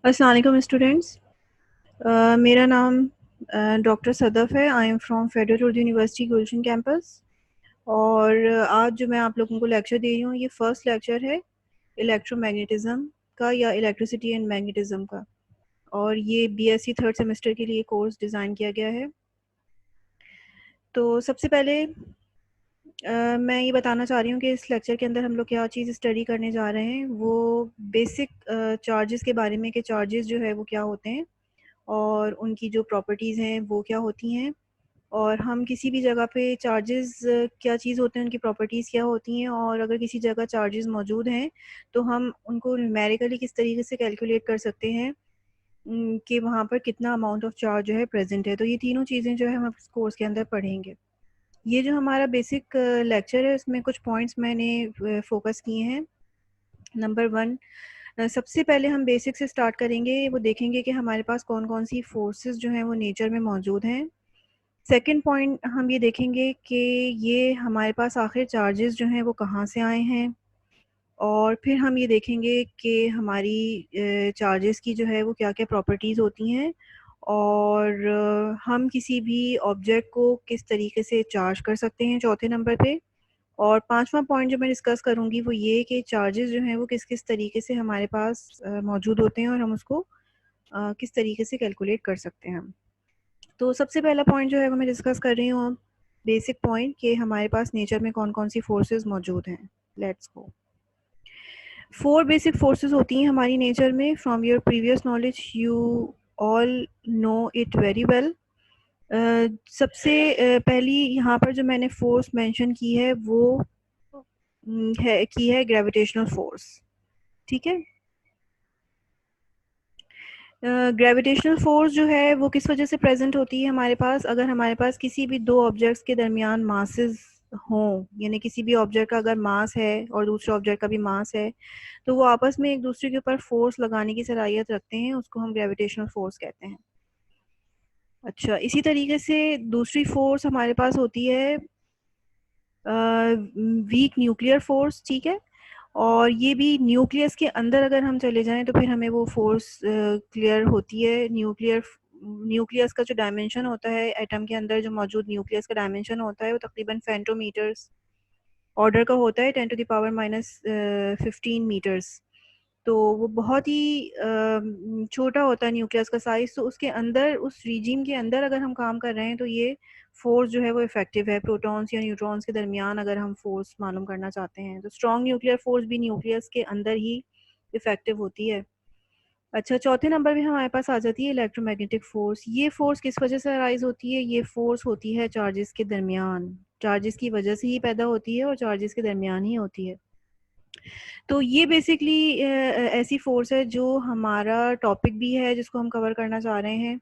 अस्सलाम वालेकुम स्टूडेंट्स। मेरा नाम डॉक्टर सदफ़ है। I am from federal Urdu university Gulshan campus. और आज जो मैं आप लोगों को लेक्चर दे रही हूँ, ये फर्स्ट लेक्चर है इलेक्ट्रोमैग्नेटिज़्म का या इलेक्ट्रिसिटी एंड मैग्नेटिज़्म का। और ये बीएससी थर्ड सेमेस्टर के लिए कोर्स डिज़ाइन किया गया है। तो सबसे पहले मैं ये बताना चाह रही हूँ कि इस लेक्चर के अंदर हम लोग क्या चीज़ स्टडी करने जा रहे हैं, वो बेसिक चार्जेस के बारे में कि चार्जेस जो है वो क्या होते हैं और उनकी जो प्रॉपर्टीज़ हैं वो क्या होती हैं, और हम किसी भी जगह पे चार्जेस क्या चीज़ होते हैं, उनकी प्रॉपर्टीज़ क्या होती हैं, और अगर किसी जगह चार्जेस मौजूद हैं तो हम उनको न्यूमेरिकली किस तरीके से कैलकुलेट कर सकते हैं कि वहाँ पर कितना अमाउंट ऑफ चार्ज जो है प्रेजेंट है। तो ये तीनों चीज़ें जो है हम इस कोर्स के अंदर पढ़ेंगे। ये जो हमारा बेसिक लेक्चर है, इसमें कुछ पॉइंट्स मैंने फोकस किए हैं। नंबर वन, सबसे पहले हम बेसिक से स्टार्ट करेंगे। वो देखेंगे कि हमारे पास कौन कौन सी फोर्सेस जो हैं वो नेचर में मौजूद हैं। सेकंड पॉइंट हम ये देखेंगे कि ये हमारे पास आखिर चार्जेस जो हैं वो कहाँ से आए हैं। और फिर हम ये देखेंगे कि हमारी चार्जेस की जो है वो क्या क्या प्रॉपर्टीज़ होती हैं, और हम किसी भी ऑब्जेक्ट को किस तरीके से चार्ज कर सकते हैं चौथे नंबर पे। और पांचवा पॉइंट जो मैं डिस्कस करूँगी वो ये कि चार्जेस जो हैं वो किस किस तरीके से हमारे पास मौजूद होते हैं और हम उसको किस तरीके से कैलकुलेट कर सकते हैं हम। तो सबसे पहला पॉइंट जो है वो मैं डिस्कस कर रही हूँ, बेसिक पॉइंट कि हमारे पास नेचर में कौन कौन सी फोर्सेस मौजूद हैं। Let's go. 4 बेसिक फोर्सेस होती हैं हमारी नेचर में। From your previous knowledge you all know it very well. सबसे पहली यहाँ पर जो मैंने फोर्स मेंशन की है वो है ग्रेविटेशनल फोर्स। ठीक है। ग्रेविटेशनल फोर्स जो है वो किस वजह से प्रेजेंट होती है हमारे पास, अगर हमारे पास किसी भी दो ऑब्जेक्ट्स के दरमियान मासेस हों, यानी किसी भी ऑब्जेक्ट का अगर मास है और दूसरे ऑब्जेक्ट का भी मास है, तो वो आपस में एक दूसरे के ऊपर फोर्स लगाने की सलाहियत रखते हैं, उसको हम ग्रेविटेशनल फोर्स कहते हैं। अच्छा, इसी तरीके से दूसरी फोर्स हमारे पास होती है वीक न्यूक्लियर फोर्स। ठीक है। और ये भी न्यूक्लियस के अंदर अगर हम चले जाएं तो फिर हमें वो फोर्स क्लियर होती है। न्यूक्लियस का जो डायमेंशन होता है, एटम के अंदर जो मौजूद न्यूक्लियस का डायमेंशन होता है वो तकरीबन फेंटोमीटर्स ऑर्डर का होता है, 10⁻⁻15 मीटर्स। तो वो बहुत ही छोटा होता है न्यूक्लियस का साइज। तो उसके अंदर, उस रीजियन के अंदर अगर हम काम कर रहे हैं तो ये फोर्स जो है वो इफेक्टिव है। प्रोटॉन्स या न्यूट्रॉन्स के दरमियान अगर हम फोर्स मालूम करना चाहते हैं तो स्ट्रॉन्ग न्यूक्लियर फोर्स भी न्यूक्लियस के अंदर ही इफेक्टिव होती है। अच्छा, चौथे नंबर पे हमारे पास आ जाती है इलेक्ट्रोमैग्नेटिक फोर्स। ये फोर्स किस वजह से अराइज होती है? ये फोर्स होती है चार्जेस के दरमियान। चार्जेस की वजह से ही पैदा होती है और चार्जेस के दरमियान ही होती है। तो ये बेसिकली ऐसी फोर्स है जो हमारा टॉपिक भी है, जिसको हम कवर करना चाह रहे हैं।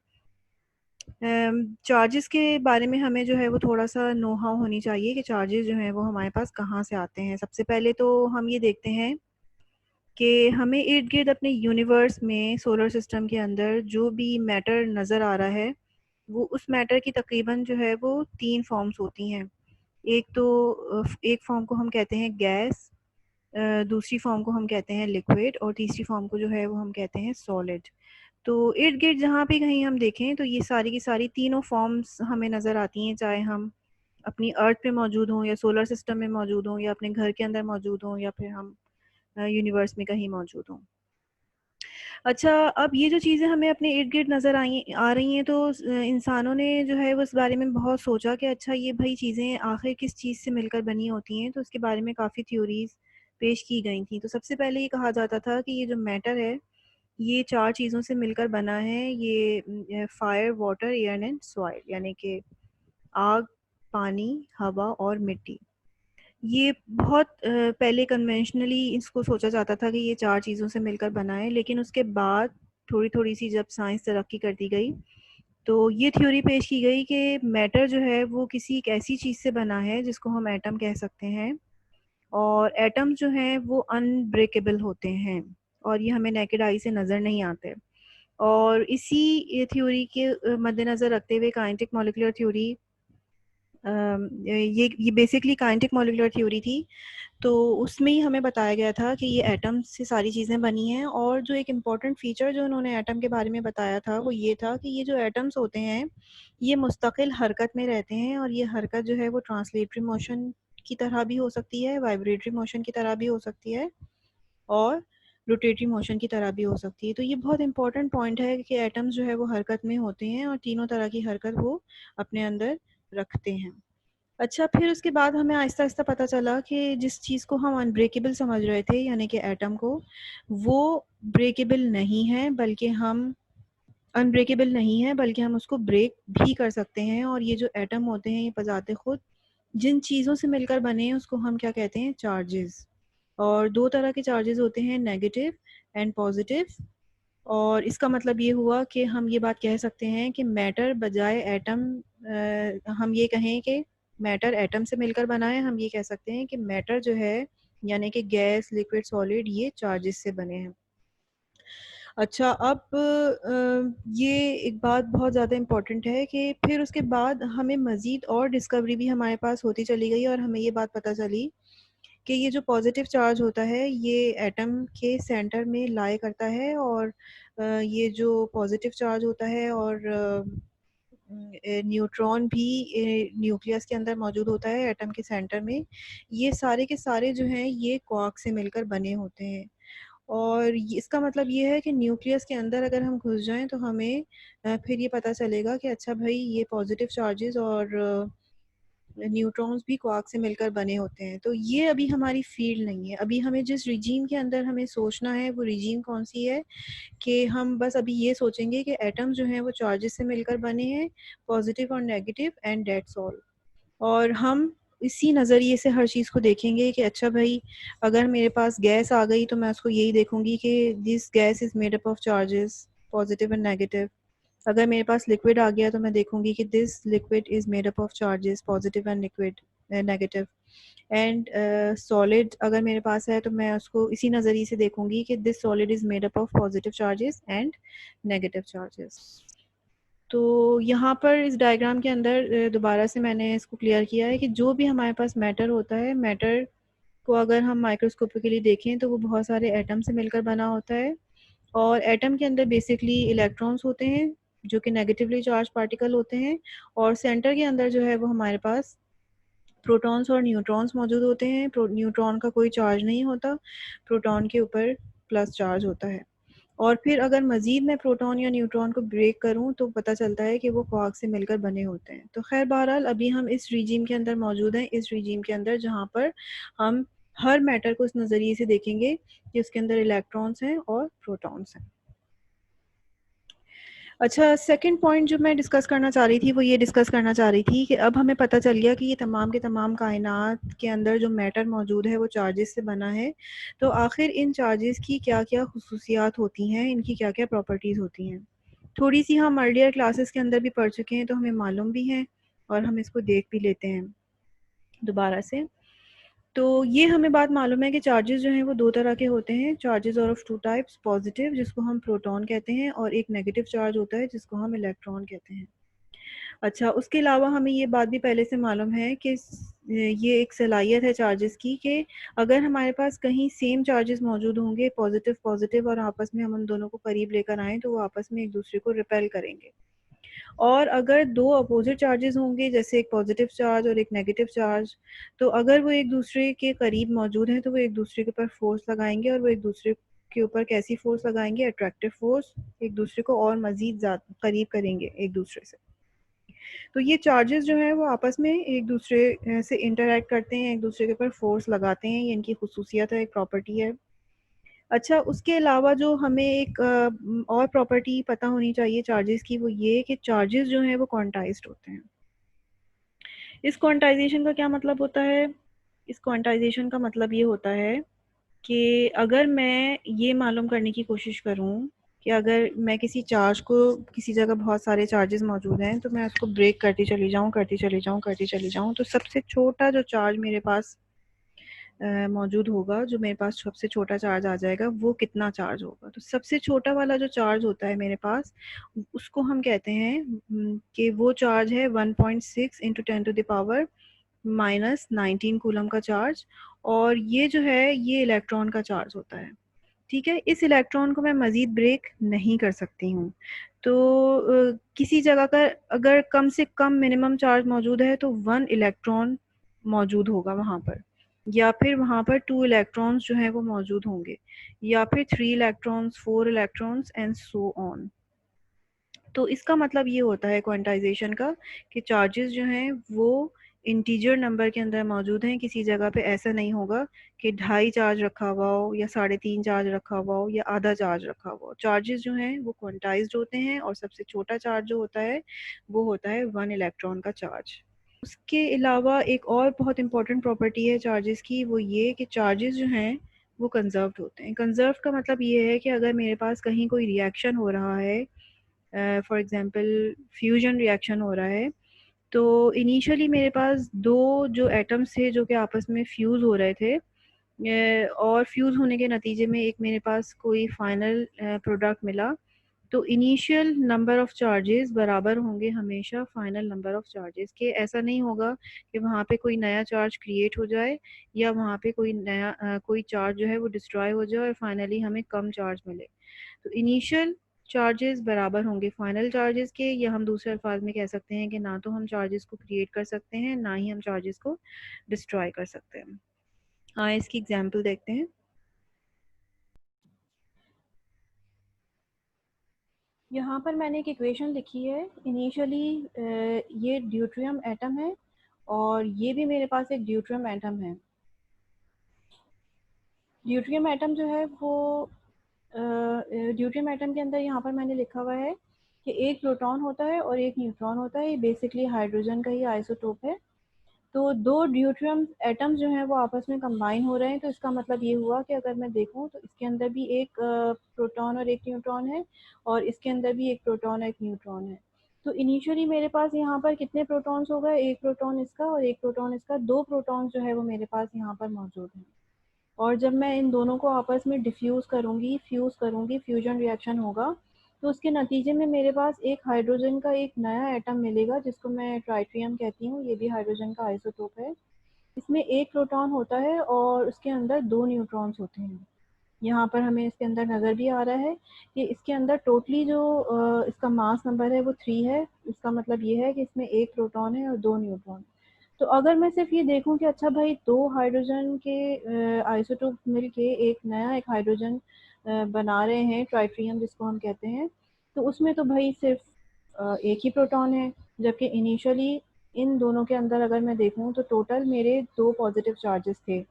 चार्जेस के बारे में हमें जो है वो थोड़ा सा नो हाउ होनी चाहिए कि चार्जेस जो हैं वो हमारे पास कहाँ से आते हैं। सबसे पहले तो हम ये देखते हैं कि हमें इर्द गिर्द अपने यूनिवर्स में, सोलर सिस्टम के अंदर जो भी मैटर नज़र आ रहा है, वो उस मैटर की तकरीबन जो है वो तीन फॉर्म्स होती हैं। एक तो एक फॉर्म को हम कहते हैं गैस, दूसरी फॉर्म को हम कहते हैं लिक्विड, और तीसरी फॉर्म को जो है वो हम कहते हैं सॉलिड। तो इर्द गिर्द जहाँ भी कहीं हम देखें तो ये सारी की सारी तीनों फॉर्म्स हमें नज़र आती हैं, चाहे हम अपनी अर्थ पे मौजूद हों या सोलर सिस्टम में मौजूद हों या अपने घर के अंदर मौजूद हों या फिर हम यूनिवर्स में कहीं मौजूद हों। अच्छा, अब ये जो चीज़ें हमें अपने इर्द गिर्द नज़र आ रही हैं, तो इंसानों ने जो है वो इस बारे में बहुत सोचा कि अच्छा ये भाई चीज़ें आखिर किस चीज़ से मिलकर बनी होती हैं। तो इसके बारे में काफ़ी थ्योरीज पेश की गई थी। तो सबसे पहले ये कहा जाता था कि ये जो मैटर है ये चार चीज़ों से मिलकर बना है। ये fire, water, air and soil, यानी कि आग, पानी, हवा और मिट्टी। ये बहुत पहले कन्वेंशनली इसको सोचा जाता था कि ये चार चीज़ों से मिलकर बना है, लेकिन उसके बाद थोड़ी थोड़ी सी जब साइंस तरक्की करती गई तो ये थ्योरी पेश की गई कि मैटर जो है वो किसी एक ऐसी चीज़ से बना है जिसको हम एटम कह सकते हैं, और एटम्स जो हैं वो अनब्रेकेबल होते हैं और ये हमें नेकेड आई से नज़र नहीं आते। और इसी थ्योरी के मद्देनज़र रखते हुए काइनेटिक मॉलिक्यूलर थ्योरी ये बेसिकली काइनेटिक मॉलिक्यूलर थ्योरी थी। तो उसमें ही हमें बताया गया था कि ये एटम से सारी चीज़ें बनी हैं, और जो एक इम्पॉर्टेंट फीचर जो उन्होंने एटम के बारे में बताया था वो ये था कि ये जो एटम्स होते हैं ये मुस्तकिल हरकत में रहते हैं, और ये हरकत जो है वो ट्रांसलेटरी मोशन की तरह भी हो सकती है, वाइब्रेटरी मोशन की तरह भी हो सकती है, और रोटेटरी मोशन की तरह भी हो सकती है। तो ये बहुत इंपॉर्टेंट पॉइंट है कि एटम्स जो है वो हरकत में होते हैं और तीनों तरह की हरकत वो अपने अंदर रखते हैं। अच्छा, फिर उसके बाद हमें आहिस्ता-आहिस्ता पता चला कि जिस चीज़ को हम अनब्रेकेबल समझ रहे थे, यानी कि एटम को, वो ब्रेकेबल नहीं है, बल्कि हम अनब्रेकेबल नहीं है, बल्कि हम उसको ब्रेक भी कर सकते हैं। और ये जो एटम होते हैं, ये बज़ाते खुद जिन चीज़ों से मिलकर बने हैं, उसको हम क्या कहते हैं? चार्जेस। और 2 तरह के चार्जेस होते हैं, नेगेटिव एंड पॉज़िटिव। और इसका मतलब ये हुआ कि हम ये बात कह सकते हैं कि मैटर बजाय एटम, हम ये कहें कि मैटर एटम से मिलकर बना है, हम ये कह सकते हैं कि मैटर जो है, यानी कि गैस, लिक्विड, सॉलिड, ये चार्जेस से बने हैं। अच्छा, अब ये एक बात बहुत ज़्यादा इम्पोर्टेंट है कि फिर उसके बाद हमें मज़ीद और डिस्कवरी भी हमारे पास होती चली गई, और हमें ये बात पता चली कि ये जो पॉजिटिव चार्ज होता है ये एटम के सेंटर में लाई करता है, और ये जो पॉजिटिव चार्ज होता है और न्यूट्रॉन भी न्यूक्लियस के अंदर मौजूद होता है एटम के सेंटर में। ये सारे के सारे जो हैं ये क्वार्क से मिलकर बने होते हैं। और इसका मतलब ये है कि न्यूक्लियस के अंदर अगर हम घुस जाएं तो हमें फिर ये पता चलेगा कि अच्छा भाई, ये पॉजिटिव चार्जेस और न्यूट्रॉन्स भी क्वार्क से मिलकर बने होते हैं। तो ये अभी हमारी फील्ड नहीं है। अभी हमें जिस रिजीम के अंदर हमें सोचना है वो रिजीम कौन सी है, कि हम बस अभी ये सोचेंगे कि एटम जो हैं वो चार्जेस से मिलकर बने हैं, पॉजिटिव और नेगेटिव, एंड दैट्स ऑल। और हम इसी नज़रिए से हर चीज़ को देखेंगे कि अच्छा भाई, अगर मेरे पास गैस आ गई तो मैं उसको यही देखूंगी कि this gas is made up of charges, positive and negative. अगर मेरे पास लिक्विड आ गया तो मैं देखूंगी कि this liquid is made up of charges, positive and liquid negative. And solid अगर मेरे पास है तो मैं उसको इसी नज़रिए से देखूंगी कि this solid is made up of positive charges and negative charges. तो यहाँ पर इस डायग्राम के अंदर दोबारा से मैंने इसको क्लियर किया है कि जो भी हमारे पास मैटर होता है, मैटर को अगर हम माइक्रोस्कोपिकली देखें तो वो बहुत सारे एटम से मिलकर बना होता है। और एटम के अंदर बेसिकली इलेक्ट्रॉन्स होते हैं जो कि नेगेटिवली चार्ज पार्टिकल होते हैं, और सेंटर के अंदर जो है वो हमारे पास प्रोटॉन्स और न्यूट्रॉन्स मौजूद होते हैं। न्यूट्रॉन का कोई चार्ज नहीं होता, प्रोटॉन के ऊपर प्लस चार्ज होता है। और फिर अगर मज़ीद मैं प्रोटॉन या न्यूट्रॉन को ब्रेक करूं तो पता चलता है कि वो क्वार्क से मिलकर बने होते हैं। तो खैर बहरहाल अभी हम इस रिजीम के अंदर मौजूद हैं, इस रिजीम के अंदर जहां पर हम हर मैटर को इस नज़रिए से देखेंगे कि उसके अंदर इलेक्ट्रॉन्स हैं और प्रोटॉन्स हैं। अच्छा, सेकंड पॉइंट जो मैं डिस्कस करना चाह रही थी वो ये डिस्कस करना चाह रही थी कि अब हमें पता चल गया कि ये तमाम के तमाम कायनात के अंदर जो मैटर मौजूद है वो चार्जेस से बना है। तो आखिर इन चार्जेस की क्या-क्या खुसूसियात होती हैं, इनकी क्या-क्या प्रॉपर्टीज़ होती हैं? थोड़ी सी हम अर्लियर क्लासेस के अंदर भी पढ़ चुके हैं तो हमें मालूम भी है, और हम इसको देख भी लेते हैं दोबारा से। तो ये हमें बात मालूम है कि चार्जेस जो हैं वो 2 तरह के होते हैं। Charges are of 2 types, positive जिसको हम प्रोटॉन कहते हैं, और एक नेगेटिव चार्ज होता है जिसको हम इलेक्ट्रॉन कहते हैं। अच्छा, उसके अलावा हमें ये बात भी पहले से मालूम है कि ये एक सलाहियत है चार्जेस की कि अगर हमारे पास कहीं सेम चार्जेस मौजूद होंगे, पॉजिटिव पॉजिटिव, और आपस में हम उन दोनों को करीब लेकर आएँ तो वो आपस में एक दूसरे को रिपेल करेंगे। और अगर 2 अपोजिट चार्जेस होंगे, जैसे एक पॉजिटिव चार्ज और एक नेगेटिव चार्ज, तो अगर वो एक दूसरे के करीब मौजूद हैं तो वो एक दूसरे के ऊपर फोर्स लगाएंगे, और वो एक दूसरे के ऊपर कैसी फोर्स लगाएंगे? अट्रैक्टिव फोर्स, एक दूसरे को और मजीद करीब करेंगे एक दूसरे से। तो ये चार्जेस जो हैं वो आपस में एक दूसरे से इंटरैक्ट करते हैं, एक दूसरे के ऊपर फोर्स लगाते हैं, ये इनकी खुसूसियत है, एक प्रॉपर्टी है। अच्छा, उसके अलावा जो हमें एक और प्रॉपर्टी पता होनी चाहिए चार्जेस की, वो ये कि चार्जेस जो हैं वो क्वांटाइज्ड होते हैं। इस क्वांटाइजेशन का क्या मतलब होता है? इस क्वांटाइजेशन का मतलब ये होता है कि अगर मैं ये मालूम करने की कोशिश करूं कि अगर मैं किसी चार्ज को, किसी जगह बहुत सारे चार्जेस मौजूद हैं, तो मैं उसको ब्रेक करती चली जाऊं, करती चली जाऊं, करती चली जाऊं, तो सबसे छोटा जो चार्ज मेरे पास मौजूद होगा, जो मेरे पास सबसे छोटा चार्ज आ जाएगा, वो कितना चार्ज होगा। तो सबसे छोटा वाला जो चार्ज होता है मेरे पास, उसको हम कहते हैं कि वो चार्ज है 1.6 इंटू 10⁻⁻⁻ -19 कूलम का चार्ज, और ये जो है ये इलेक्ट्रॉन का चार्ज होता है। ठीक है, इस इलेक्ट्रॉन को मैं मज़ीद ब्रेक नहीं कर सकती हूँ। तो किसी जगह का अगर कम से कम मिनिमम चार्ज मौजूद है तो 1 इलेक्ट्रॉन मौजूद होगा वहाँ पर, या फिर वहाँ पर 2 इलेक्ट्रॉन्स जो हैं वो मौजूद होंगे, या फिर 3 electrons, 4 electrons and so on. तो इसका मतलब ये होता है क्वांटाइजेशन का कि चार्जेस जो हैं वो इंटीजर नंबर के अंदर मौजूद हैं। किसी जगह पे ऐसा नहीं होगा कि 2.5 चार्ज रखा हुआ हो, या 3.5 चार्ज रखा हुआ हो, या आधा चार्ज रखा हुआ हो। चार्जेस जो हैं वो क्वांटाइज्ड होते हैं, और सबसे छोटा चार्ज जो होता है वो होता है 1 इलेक्ट्रॉन का चार्ज। उसके अलावा एक और बहुत इंपॉर्टेंट प्रॉपर्टी है चार्जेस की, वो ये कि चार्जेस जो हैं वो कंजर्व्ड होते हैं। कंजर्व का मतलब ये है कि अगर मेरे पास कहीं कोई रिएक्शन हो रहा है, फॉर एग्जांपल फ्यूजन रिएक्शन हो रहा है, तो इनिशियली मेरे पास दो जो एटम्स थे जो कि आपस में फ्यूज़ हो रहे थे, और फ्यूज़ होने के नतीजे में एक मेरे पास कोई फाइनल प्रोडक्ट मिला। तो इनिशियल नंबर ऑफ़ चार्जेस बराबर होंगे हमेशा फाइनल नंबर ऑफ़ चार्जेस के। ऐसा नहीं होगा कि वहाँ पे कोई नया चार्ज क्रिएट हो जाए, या वहाँ पे कोई नया कोई चार्ज जो है वो डिस्ट्रॉय हो जाए और फाइनली हमें कम चार्ज मिले। तो इनिशियल चार्जेस बराबर होंगे फाइनल चार्जेस के, या हम दूसरे अल्फाज में कह सकते हैं कि ना तो हम चार्जेस को क्रिएट कर सकते हैं, ना ही हम चार्जेस को डिस्ट्रॉय कर सकते हैं। हाँ, इसकी एग्जांपल देखते हैं। यहाँ पर मैंने एक इक्वेशन लिखी है। इनिशियली ये ड्यूट्रियम एटम है, और ये भी मेरे पास एक ड्यूट्रियम एटम है। ड्यूट्रियम एटम जो है वो ड्यूट्रियम एटम के अंदर यहाँ पर मैंने लिखा हुआ है कि एक प्रोटॉन होता है और एक न्यूट्रॉन होता है। ये बेसिकली हाइड्रोजन का ही आइसोटोप है। तो दो ड्यूट्रियम एटम्स जो हैं वो आपस में कंबाइन हो रहे हैं। तो इसका मतलब ये हुआ कि अगर मैं देखूं तो इसके अंदर भी एक प्रोटॉन और एक न्यूट्रॉन है, और इसके अंदर भी एक प्रोटॉन और एक न्यूट्रॉन है। तो इनिशियली मेरे पास यहाँ पर कितने प्रोटॉन्स हो गए, एक प्रोटॉन इसका और एक प्रोटॉन इसका, दो प्रोटॉन्स जो है वो मेरे पास यहाँ पर मौजूद हैं। और जब मैं इन दोनों को आपस में डिफ्यूज़ करूँगी, फ्यूज़ करूँगी, फ्यूजन रिएक्शन होगा, तो उसके नतीजे में मेरे पास एक हाइड्रोजन का एक नया एटम मिलेगा, जिसको मैं ट्राइटियम कहती हूँ। ये भी हाइड्रोजन का आइसोटोप है। इसमें एक प्रोटॉन होता है और उसके अंदर दो न्यूट्रॉन्स होते हैं। यहाँ पर हमें इसके अंदर नज़र भी आ रहा है कि इसके अंदर टोटली जो इसका मास नंबर है वो 3 है। इसका मतलब ये है कि इसमें एक प्रोटॉन है और दो न्यूट्रॉन। तो अगर मैं सिर्फ ये देखूं कि अच्छा भाई दो हाइड्रोजन के आइसोटोप मिलके एक नया एक हाइड्रोजन बना रहे हैं, ट्राइट्रियम जिसको हम कहते हैं, तो उसमें तो भाई सिर्फ एक ही प्रोटॉन है। जबकि इनिशियली इन दोनों के अंदर अगर मैं देखूं तो टोटल मेरे दो पॉजिटिव चार्जेस थे।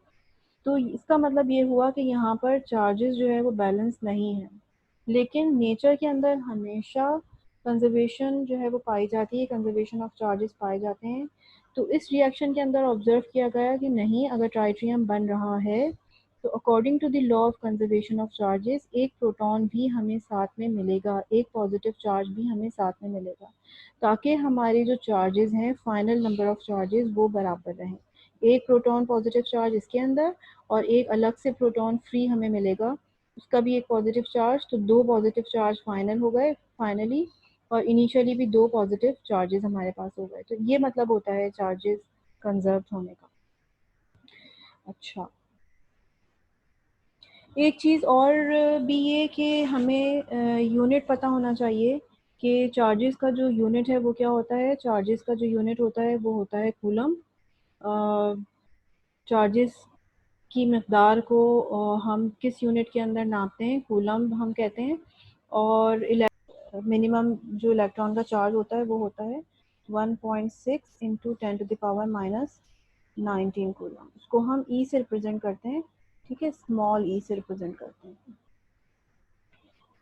तो इसका मतलब ये हुआ कि यहाँ पर चार्जेस जो है वो बैलेंस नहीं है। लेकिन नेचर के अंदर हमेशा कंजर्वेशन जो है वो पाई जाती है, कंजर्वेशन ऑफ चार्जेस पाए जाते हैं। तो इस रिएक्शन के अंदर ऑब्जर्व किया गया कि नहीं, अगर ट्राइट्रियम बन रहा है तो according to the law of conservation of charges एक प्रोटॉन भी हमें साथ में मिलेगा, एक पॉजिटिव चार्ज भी हमें साथ में मिलेगा, ताकि हमारे जो चार्जेस हैं, फाइनल नंबर ऑफ चार्जेस वो बराबर रहें। एक प्रोटॉन पॉजिटिव चार्ज इसके अंदर और एक अलग से प्रोटॉन फ्री हमें मिलेगा, उसका भी एक पॉजिटिव चार्ज। तो दो पॉजिटिव चार्ज फाइनल हो गए फाइनली, और इनिशियली भी दो पॉजिटिव चार्जेस हमारे पास हो गए। तो ये मतलब होता है चार्जेस कंजर्व होने का। अच्छा, एक चीज़ और भी ये कि हमें यूनिट पता होना चाहिए कि चार्जेस का जो यूनिट है वो क्या होता है। चार्जेस का जो यूनिट होता है वो होता है कूलम। चार्जेस की मकदार को हम किस यूनिट के अंदर नापते हैं, कूलम हम कहते हैं। और मिनिमम जो इलेक्ट्रॉन का चार्ज होता है वो होता है 1.6 इंटू 10⁻⁻19 कूलम। उसको हम ई से रिप्रेजेंट करते हैं, ठीक है, स्मॉल ई से रिप्रेजेंट करते हैं।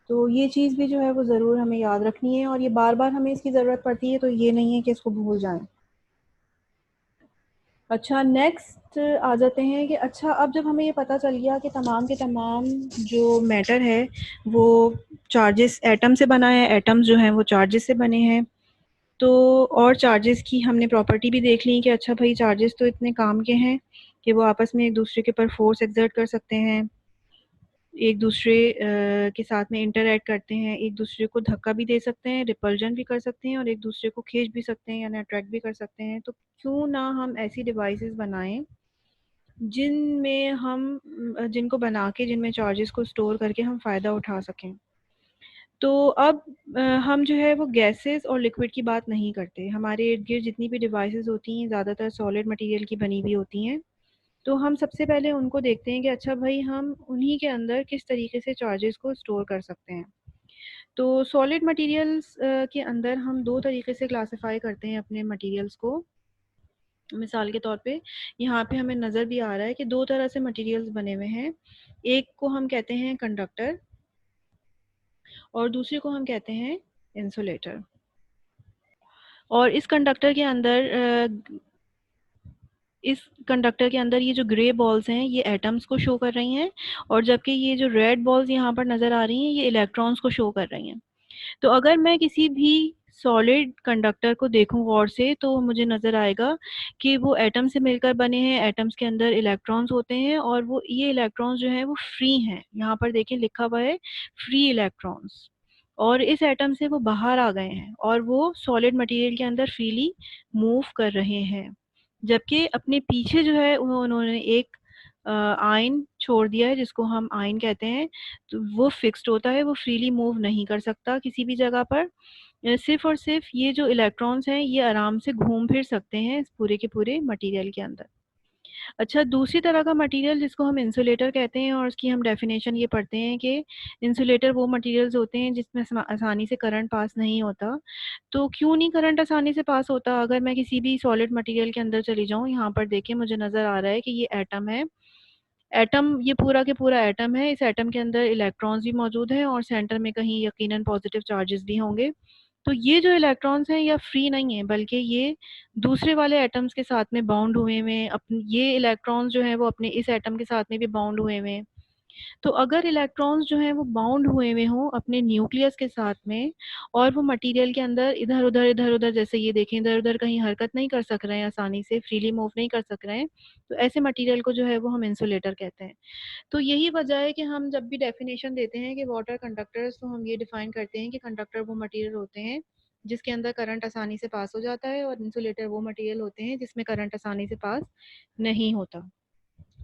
तो ये चीज़ भी जो है वो ज़रूर हमें याद रखनी है, और ये बार बार हमें इसकी ज़रूरत पड़ती है, तो ये नहीं है कि इसको भूल जाएं। अच्छा, नेक्स्ट आ जाते हैं कि अच्छा, अब जब हमें ये पता चल गया कि तमाम के तमाम जो मैटर है वो चार्जेस एटम से बना है, एटम्स जो हैं वो चार्जेस से बने हैं, तो और चार्जेस की हमने प्रॉपर्टी भी देख ली कि अच्छा भाई चार्जेस तो इतने काम के हैं कि वो आपस में एक दूसरे के ऊपर फोर्स एक्सर्ट कर सकते हैं, एक दूसरे के साथ में इंटरैक्ट करते हैं, एक दूसरे को धक्का भी दे सकते हैं, रिपल्जन भी कर सकते हैं और एक दूसरे को खींच भी सकते हैं यानी अट्रैक्ट भी कर सकते हैं। तो क्यों ना हम ऐसी डिवाइसेस बनाएं जिनमें हम जिनको बना के जिनमें चार्जेस को स्टोर करके हम फ़ायदा उठा सकें। तो अब हम जो है वो गैसेस और लिक्विड की बात नहीं करते। हमारे इर्द-गिर्द जितनी भी डिवाइसेस होती हैं ज़्यादातर सॉलिड मटेरियल की बनी हुई होती हैं। तो हम सबसे पहले उनको देखते हैं कि अच्छा भाई हम उन्हीं के अंदर किस तरीके से चार्जेस को स्टोर कर सकते हैं। तो सॉलिड मटेरियल्स के अंदर हम 2 तरीके से क्लासिफ़ाई करते हैं अपने मटेरियल्स को। मिसाल के तौर पे यहाँ पे हमें नज़र भी आ रहा है कि 2 तरह से मटेरियल्स बने हुए हैं। एक को हम कहते हैं कंडक्टर और दूसरे को हम कहते हैं इंसुलेटर। और इस कंडक्टर के अंदर ये जो ग्रे बॉल्स हैं ये एटम्स को शो कर रही हैं और जबकि ये जो रेड बॉल्स यहाँ पर नज़र आ रही हैं ये इलेक्ट्रॉन्स को शो कर रही हैं। तो अगर मैं किसी भी सॉलिड कंडक्टर को देखूं गौर से तो मुझे नज़र आएगा कि वो एटम से मिलकर बने हैं, एटम्स के अंदर इलेक्ट्रॉन्स होते हैं और वो ये इलेक्ट्रॉन्स जो हैं वो फ्री हैं। यहाँ पर देखें लिखा हुआ है फ्री इलेक्ट्रॉन्स और इस एटम से वो बाहर आ गए हैं और वो सॉलिड मटेरियल के अंदर फ्रीली मूव कर रहे हैं। जबकि अपने पीछे जो है उन्होंने एक आयन छोड़ दिया है जिसको हम आयन कहते हैं। तो वो फिक्स्ड होता है, वो फ्रीली मूव नहीं कर सकता किसी भी जगह पर। सिर्फ़ और सिर्फ़ ये जो इलेक्ट्रॉन्स हैं ये आराम से घूम फिर सकते हैं इस पूरे के पूरे मटेरियल के अंदर। अच्छा, दूसरी तरह का मटेरियल जिसको हम इंसुलेटर कहते हैं और उसकी हम डेफिनेशन ये पढ़ते हैं कि इंसुलेटर वो मटेरियल्स होते हैं जिसमें आसानी से करंट पास नहीं होता। तो क्यों नहीं करंट आसानी से पास होता? अगर मैं किसी भी सॉलिड मटेरियल के अंदर चली जाऊँ, यहाँ पर देखिए मुझे नज़र आ रहा है कि ये एटम है। एटम ये पूरा के पूरा एटम है। इस एटम के अंदर इलेक्ट्रॉन्स भी मौजूद हैं और सेंटर में कहीं यकीनन पॉजिटिव चार्जेस भी होंगे। तो ये जो इलेक्ट्रॉन्स हैं ये फ्री नहीं है बल्कि ये दूसरे वाले एटम्स के साथ में बाउंड हुए हुए हैं। ये इलेक्ट्रॉन्स जो हैं वो अपने इस एटम के साथ में भी बाउंड हुए हुए हैं। तो अगर इलेक्ट्रॉन्स जो हैं वो बाउंड हुए हुए हों अपने न्यूक्लियस के साथ में और वो मटेरियल के अंदर इधर-उधर जैसे ये देखें इधर-उधर कहीं हरकत नहीं कर सक रहे हैं आसानी से, फ्रीली मूव नहीं कर सक रहे हैं, तो ऐसे मटेरियल को जो है वो हम इंसुलेटर कहते हैं। तो यही वजह है कि हम जब भी डेफिनेशन देते हैं कि वाटर कंडक्टर्स तो हम ये डिफाइन करते हैं कि कंडक्टर वो मटेरियल होते हैं जिसके अंदर करंट आसानी से पास हो जाता है और इंसुलेटर वो मटेरियल होते हैं जिसमें करंट आसानी से पास नहीं होता।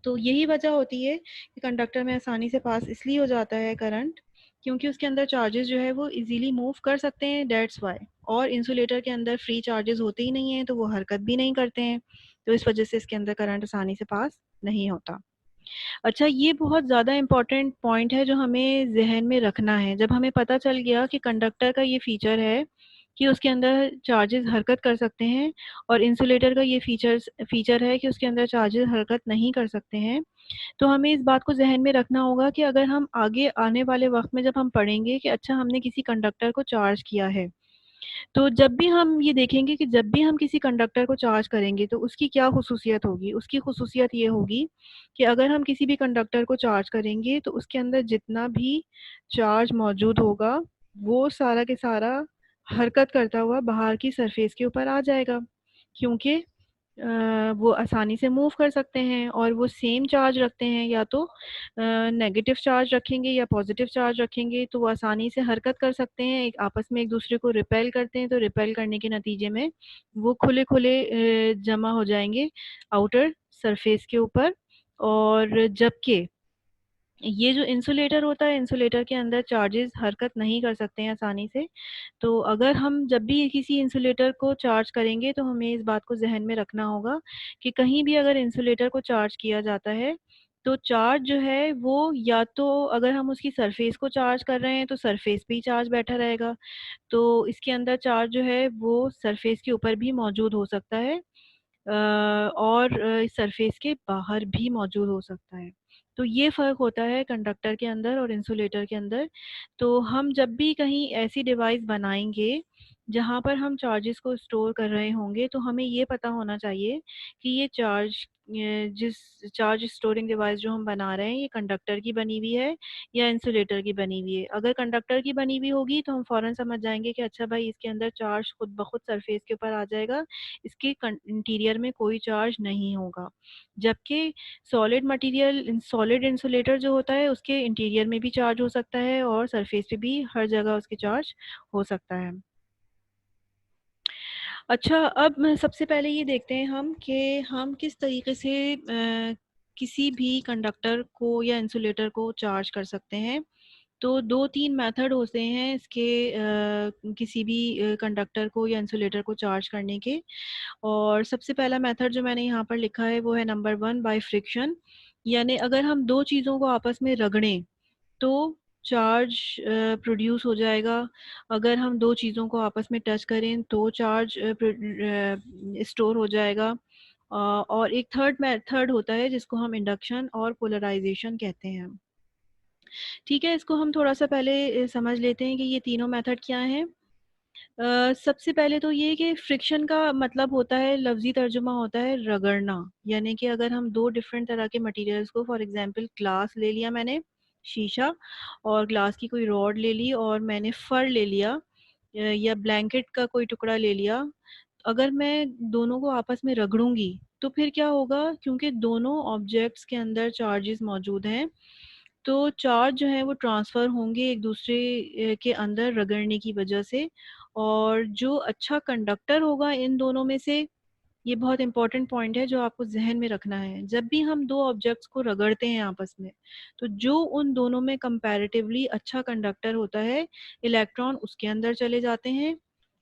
तो यही वजह होती है कि कंडक्टर में आसानी से पास इसलिए हो जाता है करंट क्योंकि उसके अंदर चार्जेस जो है वो इजीली मूव कर सकते हैं, दैट्स वाई। और इंसुलेटर के अंदर फ्री चार्जेस होते ही नहीं हैं तो वो हरकत भी नहीं करते हैं, तो इस वजह से इसके अंदर करंट आसानी से पास नहीं होता। अच्छा, ये बहुत ज़्यादा इम्पोर्टेंट पॉइंट है जो हमें ज़हन में रखना है। जब हमें पता चल गया कि कंडक्टर का ये फ़ीचर है कि उसके अंदर चार्जेस हरकत कर सकते हैं और इंसुलेटर का ये फ़ीचर है कि उसके अंदर चार्जेस हरकत नहीं कर सकते हैं, तो हमें इस बात को ज़हन में रखना होगा कि अगर हम आगे आने वाले वक़्त में जब हम पढ़ेंगे कि अच्छा हमने किसी कंडक्टर को चार्ज किया है, तो जब भी हम ये देखेंगे कि जब भी हम किसी कंडक्टर को चार्ज करेंगे तो उसकी क्या ख़ुसूसियत होगी? उसकी ख़ुसूसियत ये होगी कि अगर हम किसी भी कंडक्टर को चार्ज करेंगे तो उसके अंदर जितना भी चार्ज मौजूद होगा, वो सारा के सारा हरकत करता हुआ बाहर की सरफेस के ऊपर आ जाएगा। क्योंकि वो आसानी से मूव कर सकते हैं और वो सेम चार्ज रखते हैं, या तो नेगेटिव चार्ज रखेंगे या पॉजिटिव चार्ज रखेंगे तो वो आसानी से हरकत कर सकते हैं, एक आपस में एक दूसरे को रिपेल करते हैं, तो रिपेल करने के नतीजे में वो खुले-खुले जमा हो जाएँगे आउटर सरफेस के ऊपर। और जबकि ये जो इंसुलेटर होता है, इंसुलेटर के अंदर चार्जेस हरकत नहीं कर सकते हैं आसानी से। तो अगर हम जब भी किसी इंसुलेटर को चार्ज करेंगे तो हमें इस बात को ज़हन में रखना होगा कि कहीं भी अगर इंसुलेटर को चार्ज किया जाता है, तो चार्ज जो है वो या तो अगर हम उसकी सरफेस को चार्ज कर रहे हैं तो सरफेस पे ही चार्ज बैठा रहेगा। तो इसके अंदर चार्ज जो है वो सरफेस के ऊपर भी मौजूद हो सकता है और सरफेस के बाहर भी मौजूद हो सकता है। तो ये फ़र्क होता है कंडक्टर के अंदर और इंसुलेटर के अंदर। तो हम जब भी कहीं ऐसी डिवाइस बनाएँगे, जहाँ पर हम चार्जेस को स्टोर कर रहे होंगे, तो हमें ये पता होना चाहिए कि ये चार्ज जिस चार्ज स्टोरिंग डिवाइस जो हम बना रहे हैं ये कंडक्टर की बनी हुई है या इंसुलेटर की बनी हुई है। अगर कंडक्टर की बनी हुई होगी तो हम फ़ौरन समझ जाएंगे कि अच्छा भाई इसके अंदर चार्ज खुद ब खुद सरफेस के ऊपर आ जाएगा, इसके इंटीरियर में कोई चार्ज नहीं होगा। जबकि सॉलिड इंसुलेटर जो होता है उसके इंटीरियर में भी चार्ज हो सकता है और सरफेस पे भी हर जगह उसके चार्ज हो सकता है। अच्छा, अब सबसे पहले ये देखते हैं हम कि हम किस तरीके से किसी भी कंडक्टर को या इंसुलेटर को चार्ज कर सकते हैं। तो 2-3 मेथड होते हैं इसके किसी भी कंडक्टर को या इंसुलेटर को चार्ज करने के। और सबसे पहला मेथड जो मैंने यहाँ पर लिखा है वो है नंबर 1 बाय फ्रिक्शन। यानी अगर हम 2 चीज़ों को आपस में रगड़ें तो चार्ज प्रोड्यूस हो जाएगा। अगर हम 2 चीज़ों को आपस में टच करें तो चार्ज स्टोर हो जाएगा। और एक थर्ड मेथड होता है जिसको हम इंडक्शन और पोलराइजेशन कहते हैं। ठीक है, इसको हम थोड़ा-सा पहले समझ लेते हैं कि ये तीनों मेथड क्या हैं। सबसे पहले तो ये कि फ्रिक्शन का मतलब होता है, लफ्ज़ी तर्जुमा होता है रगड़ना। यानी कि अगर हम 2 डिफरेंट तरह के मटेरियल्स को, फॉर एग्ज़ाम्पल ग्लास ले लिया मैंने, शीशा, और ग्लास की कोई रॉड ले ली और मैंने फर ले लिया या ब्लैंकेट का कोई टुकड़ा ले लिया। अगर मैं दोनों को आपस में रगड़ूँगी तो फिर क्या होगा, क्योंकि दोनों ऑब्जेक्ट्स के अंदर चार्जेस मौजूद हैं, तो चार्ज जो है वो ट्रांसफ़र होंगे एक दूसरे के अंदर रगड़ने की वजह से। और जो अच्छा कंडक्टर होगा इन दोनों में से, ये बहुत इंपॉर्टेंट पॉइंट है जो आपको ज़हन में रखना है। जब भी हम 2 ऑब्जेक्ट्स को रगड़ते हैं आपस में, तो जो उन दोनों में कंपैरेटिवली अच्छा कंडक्टर होता है, इलेक्ट्रॉन उसके अंदर चले जाते हैं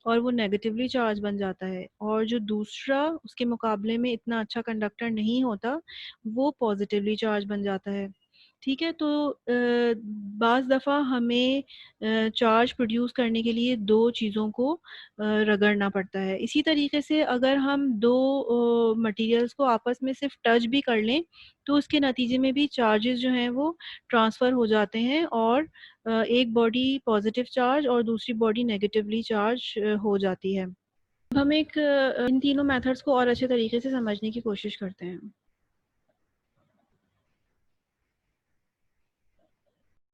और वो नेगेटिवली चार्ज बन जाता है। और जो दूसरा उसके मुकाबले में इतना अच्छा कंडक्टर नहीं होता, वो पॉज़िटिवली चार्ज बन जाता है। ठीक है, तो बाज़ दफ़ा हमें चार्ज प्रोड्यूस करने के लिए 2 चीज़ों को रगड़ना पड़ता है। इसी तरीके से अगर हम 2 मटेरियल्स को आपस में सिर्फ़ टच भी कर लें, तो उसके नतीजे में भी चार्जेस जो हैं वो ट्रांसफ़र हो जाते हैं और एक बॉडी पॉज़िटिव चार्ज और दूसरी बॉडी नेगेटिवली चार्ज हो जाती है। अब हम इन तीनों मेथड्स को और अच्छे तरीके से समझने की कोशिश करते हैं।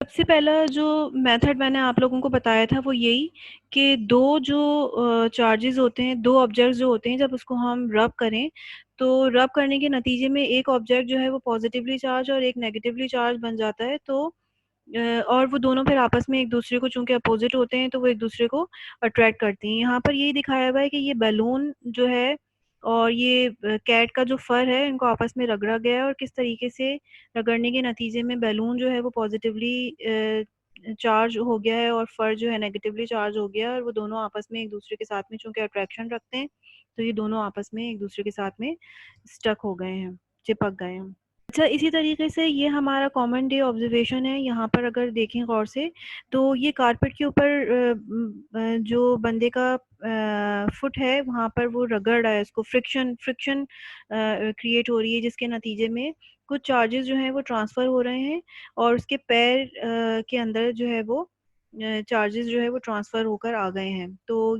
सबसे पहला जो मेथड मैंने आप लोगों को बताया था वो यही कि 2 जो चार्जेस होते हैं, 2 ऑब्जेक्ट्स जो होते हैं, जब उसको हम रब करें, तो रब करने के नतीजे में एक ऑब्जेक्ट जो है वो पॉज़िटिवली चार्ज और एक नेगेटिवली चार्ज बन जाता है। तो और वो दोनों फिर आपस में एक-दूसरे को, चूँकि अपोज़िट होते हैं, तो वो एक-दूसरे को अट्रैक्ट करती हैं। यहाँ पर यही दिखाया हुआ है कि ये बैलून जो है और ये कैट का जो फर है, इनको आपस में रगड़ा गया है और किस तरीके से रगड़ने के नतीजे में बैलून जो है वो पॉज़िटिवली चार्ज हो गया है और फर जो है नेगेटिवली चार्ज हो गया है, और वो दोनों आपस में एक-दूसरे के साथ में चूँकि अट्रैक्शन रखते हैं, तो ये दोनों आपस में एक-दूसरे के साथ में स्टक हो गए हैं, चिपक गए हैं। अच्छा, इसी तरीके से ये हमारा कॉमन डे ऑब्जर्वेशन है। यहाँ पर अगर देखें गौर से, तो ये कारपेट के ऊपर जो बंदे का फुट है वहाँ पर वो रगड़ रहा है, उसको फ्रिक्शन फ्रिक्शन क्रिएट हो रही है, जिसके नतीजे में कुछ चार्जेस जो हैं वो ट्रांसफ़र हो रहे हैं और उसके पैर के अंदर जो है वो चार्जेस जो है वो ट्रांसफ़र होकर आ गए हैं। तो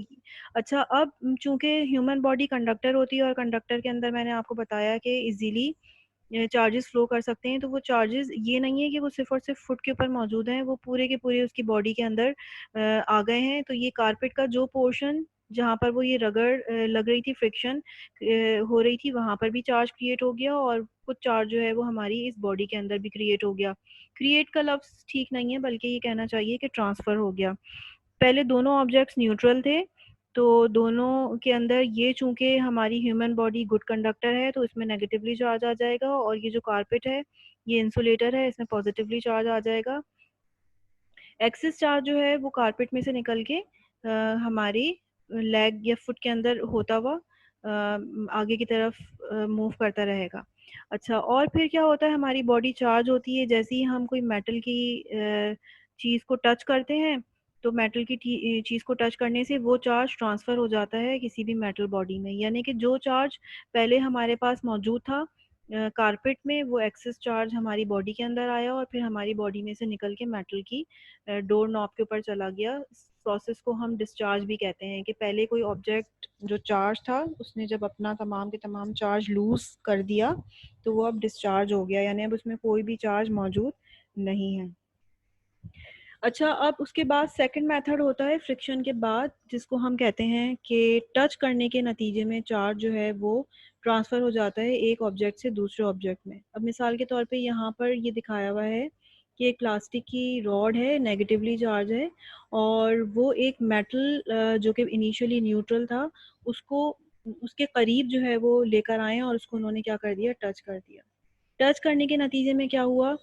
अच्छा, अब चूँकि ह्यूमन बॉडी कंडक्टर होती है और कंडक्टर के अंदर मैंने आपको बताया कि इज़िली चार्जेस फ्लो कर सकते हैं, तो वो चार्जेस ये नहीं है कि वो सिर्फ़ और सिर्फ़ फुट के ऊपर मौजूद हैं, वो पूरे के पूरे उसकी बॉडी के अंदर आ गए हैं। तो ये कारपेट का जो पोर्शन जहाँ पर वो ये लग रही थी, फ्रिक्शन हो रही थी, वहाँ पर भी चार्ज क्रिएट हो गया और कुछ चार्ज जो है वो हमारी इस बॉडी के अंदर भी क्रिएट हो गया। क्रिएट का लफ्ज़ ठीक नहीं है, बल्कि ये कहना चाहिए कि ट्रांसफ़र हो गया। पहले दोनों ऑब्जेक्ट्स न्यूट्रल थे, तो दोनों के अंदर ये, चूँकि हमारी ह्यूमन बॉडी गुड कंडक्टर है, तो इसमें नेगेटिवली चार्ज आ जाएगा और ये जो कारपेट है, ये इंसुलेटर है, इसमें पॉज़िटिवली चार्ज आ जाएगा। एक्सेस चार्ज जो है वो कारपेट में से निकल के हमारी लेग या फुट के अंदर होता हुआ आगे की तरफ मूव करता रहेगा। अच्छा, और फिर क्या होता है, हमारी बॉडी चार्ज होती है जैसे ही हम कोई मेटल की चीज़ को टच करते हैं, तो मेटल की चीज़ को टच करने से वो चार्ज ट्रांसफ़र हो जाता है किसी भी मेटल बॉडी में। यानी कि जो चार्ज पहले हमारे पास मौजूद था, कारपेट में वो एक्सेस चार्ज हमारी बॉडी के अंदर आया और फिर हमारी बॉडी में से निकल के मेटल की डोर नॉब के ऊपर चला गया। इस प्रोसेस को हम डिस्चार्ज भी कहते हैं कि पहले कोई ऑब्जेक्ट जो चार्ज था उसने जब अपना तमाम के तमाम चार्ज लूज कर दिया तो वो अब डिस्चार्ज हो गया, यानी अब उसमें कोई भी चार्ज मौजूद नहीं है। अच्छा, अब उसके बाद सेकंड मेथड होता है फ्रिक्शन के बाद, जिसको हम कहते हैं कि टच करने के नतीजे में चार्ज जो है वो ट्रांसफ़र हो जाता है एक ऑब्जेक्ट से दूसरे ऑब्जेक्ट में। अब मिसाल के तौर पे यहाँ पर ये दिखाया हुआ है कि एक प्लास्टिक की रॉड है, नेगेटिवली चार्ज है, और वो एक मेटल जो कि इनिशियली न्यूट्रल था उसको उसके करीब जो है वो लेकर आए और उसको उन्होंने क्या कर दिया, टच कर दिया। टच करने के नतीजे में क्या हुआ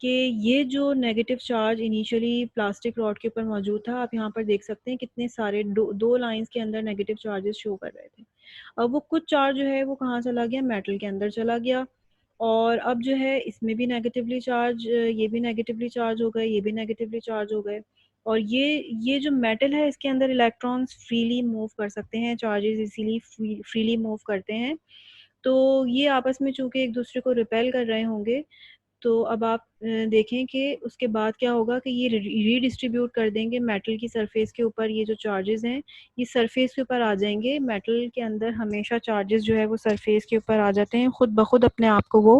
कि ये जो negative charge initially plastic rod के ऊपर मौजूद था, आप यहाँ पर देख सकते हैं कितने सारे दो लाइंस के अंदर नेगेटिव चार्जेस शो कर रहे थे। अब वो कुछ चार्ज जो है वो कहाँ चला गया, मेटल के अंदर चला गया, और अब जो है इसमें भी नेगेटिवली चार्ज, ये भी नेगेटिवली चार्ज हो गए, ये भी नेगेटिवली चार्ज हो गए, और ये जो मेटल है इसके अंदर इलेक्ट्रॉन्स फ्रीली मूव कर सकते हैं, चार्जेस इसीलिए फ्रीली मूव करते हैं। तो ये आपस में चूंकि एक दूसरे को रिपेल कर रहे होंगे, तो अब आप देखें कि उसके बाद क्या होगा कि ये रीडिस्ट्रीब्यूट कर देंगे मेटल की सरफेस के ऊपर। ये जो चार्जेस हैं ये सरफेस के ऊपर आ जाएंगे। मेटल के अंदर हमेशा चार्जेस जो है वो सरफेस के ऊपर आ जाते हैं, खुद ब खुद अपने आप को वो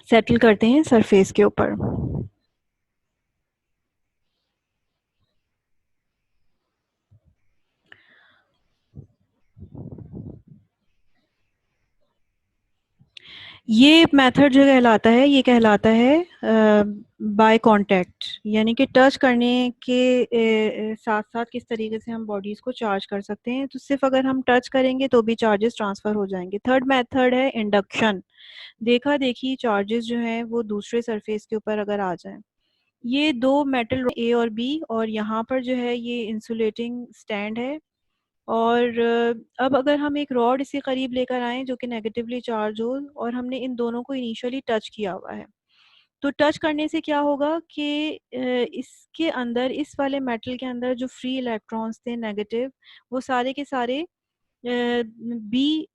सेटल करते हैं सरफेस के ऊपर। ये मेथड जो कहलाता है ये कहलाता है बाय कांटेक्ट, यानी कि टच करने के साथ साथ किस तरीके से हम बॉडीज़ को चार्ज कर सकते हैं। तो सिर्फ अगर हम टच करेंगे तो भी चार्जेस ट्रांसफ़र हो जाएंगे। थर्ड मेथड है इंडक्शन, देखा देखी चार्जेस जो हैं वो दूसरे सरफेस के ऊपर अगर आ जाएं। ये दो मेटल ए और बी, और यहाँ पर जो है ये इंसुलेटिंग स्टैंड है, और अब अगर हम एक रॉड इसके करीब लेकर आएँ जो कि नेगेटिवली चार्ज हो, और हमने इन दोनों को इनिशियली टच किया हुआ है, तो टच करने से क्या होगा कि इसके अंदर, इस वाले मेटल के अंदर जो फ्री इलेक्ट्रॉन्स थे नेगेटिव, वो सारे के सारे बी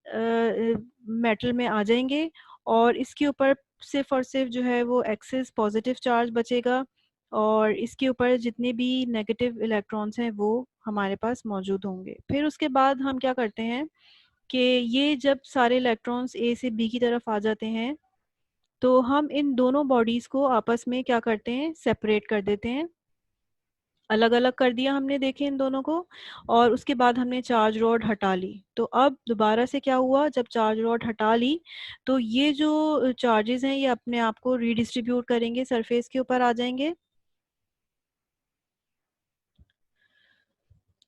मेटल में आ जाएंगे, और इसके ऊपर सिर्फ और सिर्फ जो है वो एक्सेस पॉजिटिव चार्ज बचेगा, और इसके ऊपर जितने भी नेगेटिव इलेक्ट्रॉन्स हैं वो हमारे पास मौजूद होंगे। फिर उसके बाद हम क्या करते हैं कि ये जब सारे इलेक्ट्रॉन्स ए से बी की तरफ आ जाते हैं, तो हम इन दोनों बॉडीज़ को आपस में क्या करते हैं, सेपरेट कर देते हैं। अलग अलग कर दिया हमने, देखे इन दोनों को, और उसके बाद हमने चार्ज रॉड हटा ली। तो अब दोबारा से क्या हुआ, जब चार्ज रॉड हटा ली तो ये जो चार्जेस हैं ये अपने आप को रीडिस्ट्रीब्यूट करेंगे, सरफेस के ऊपर आ जाएंगे।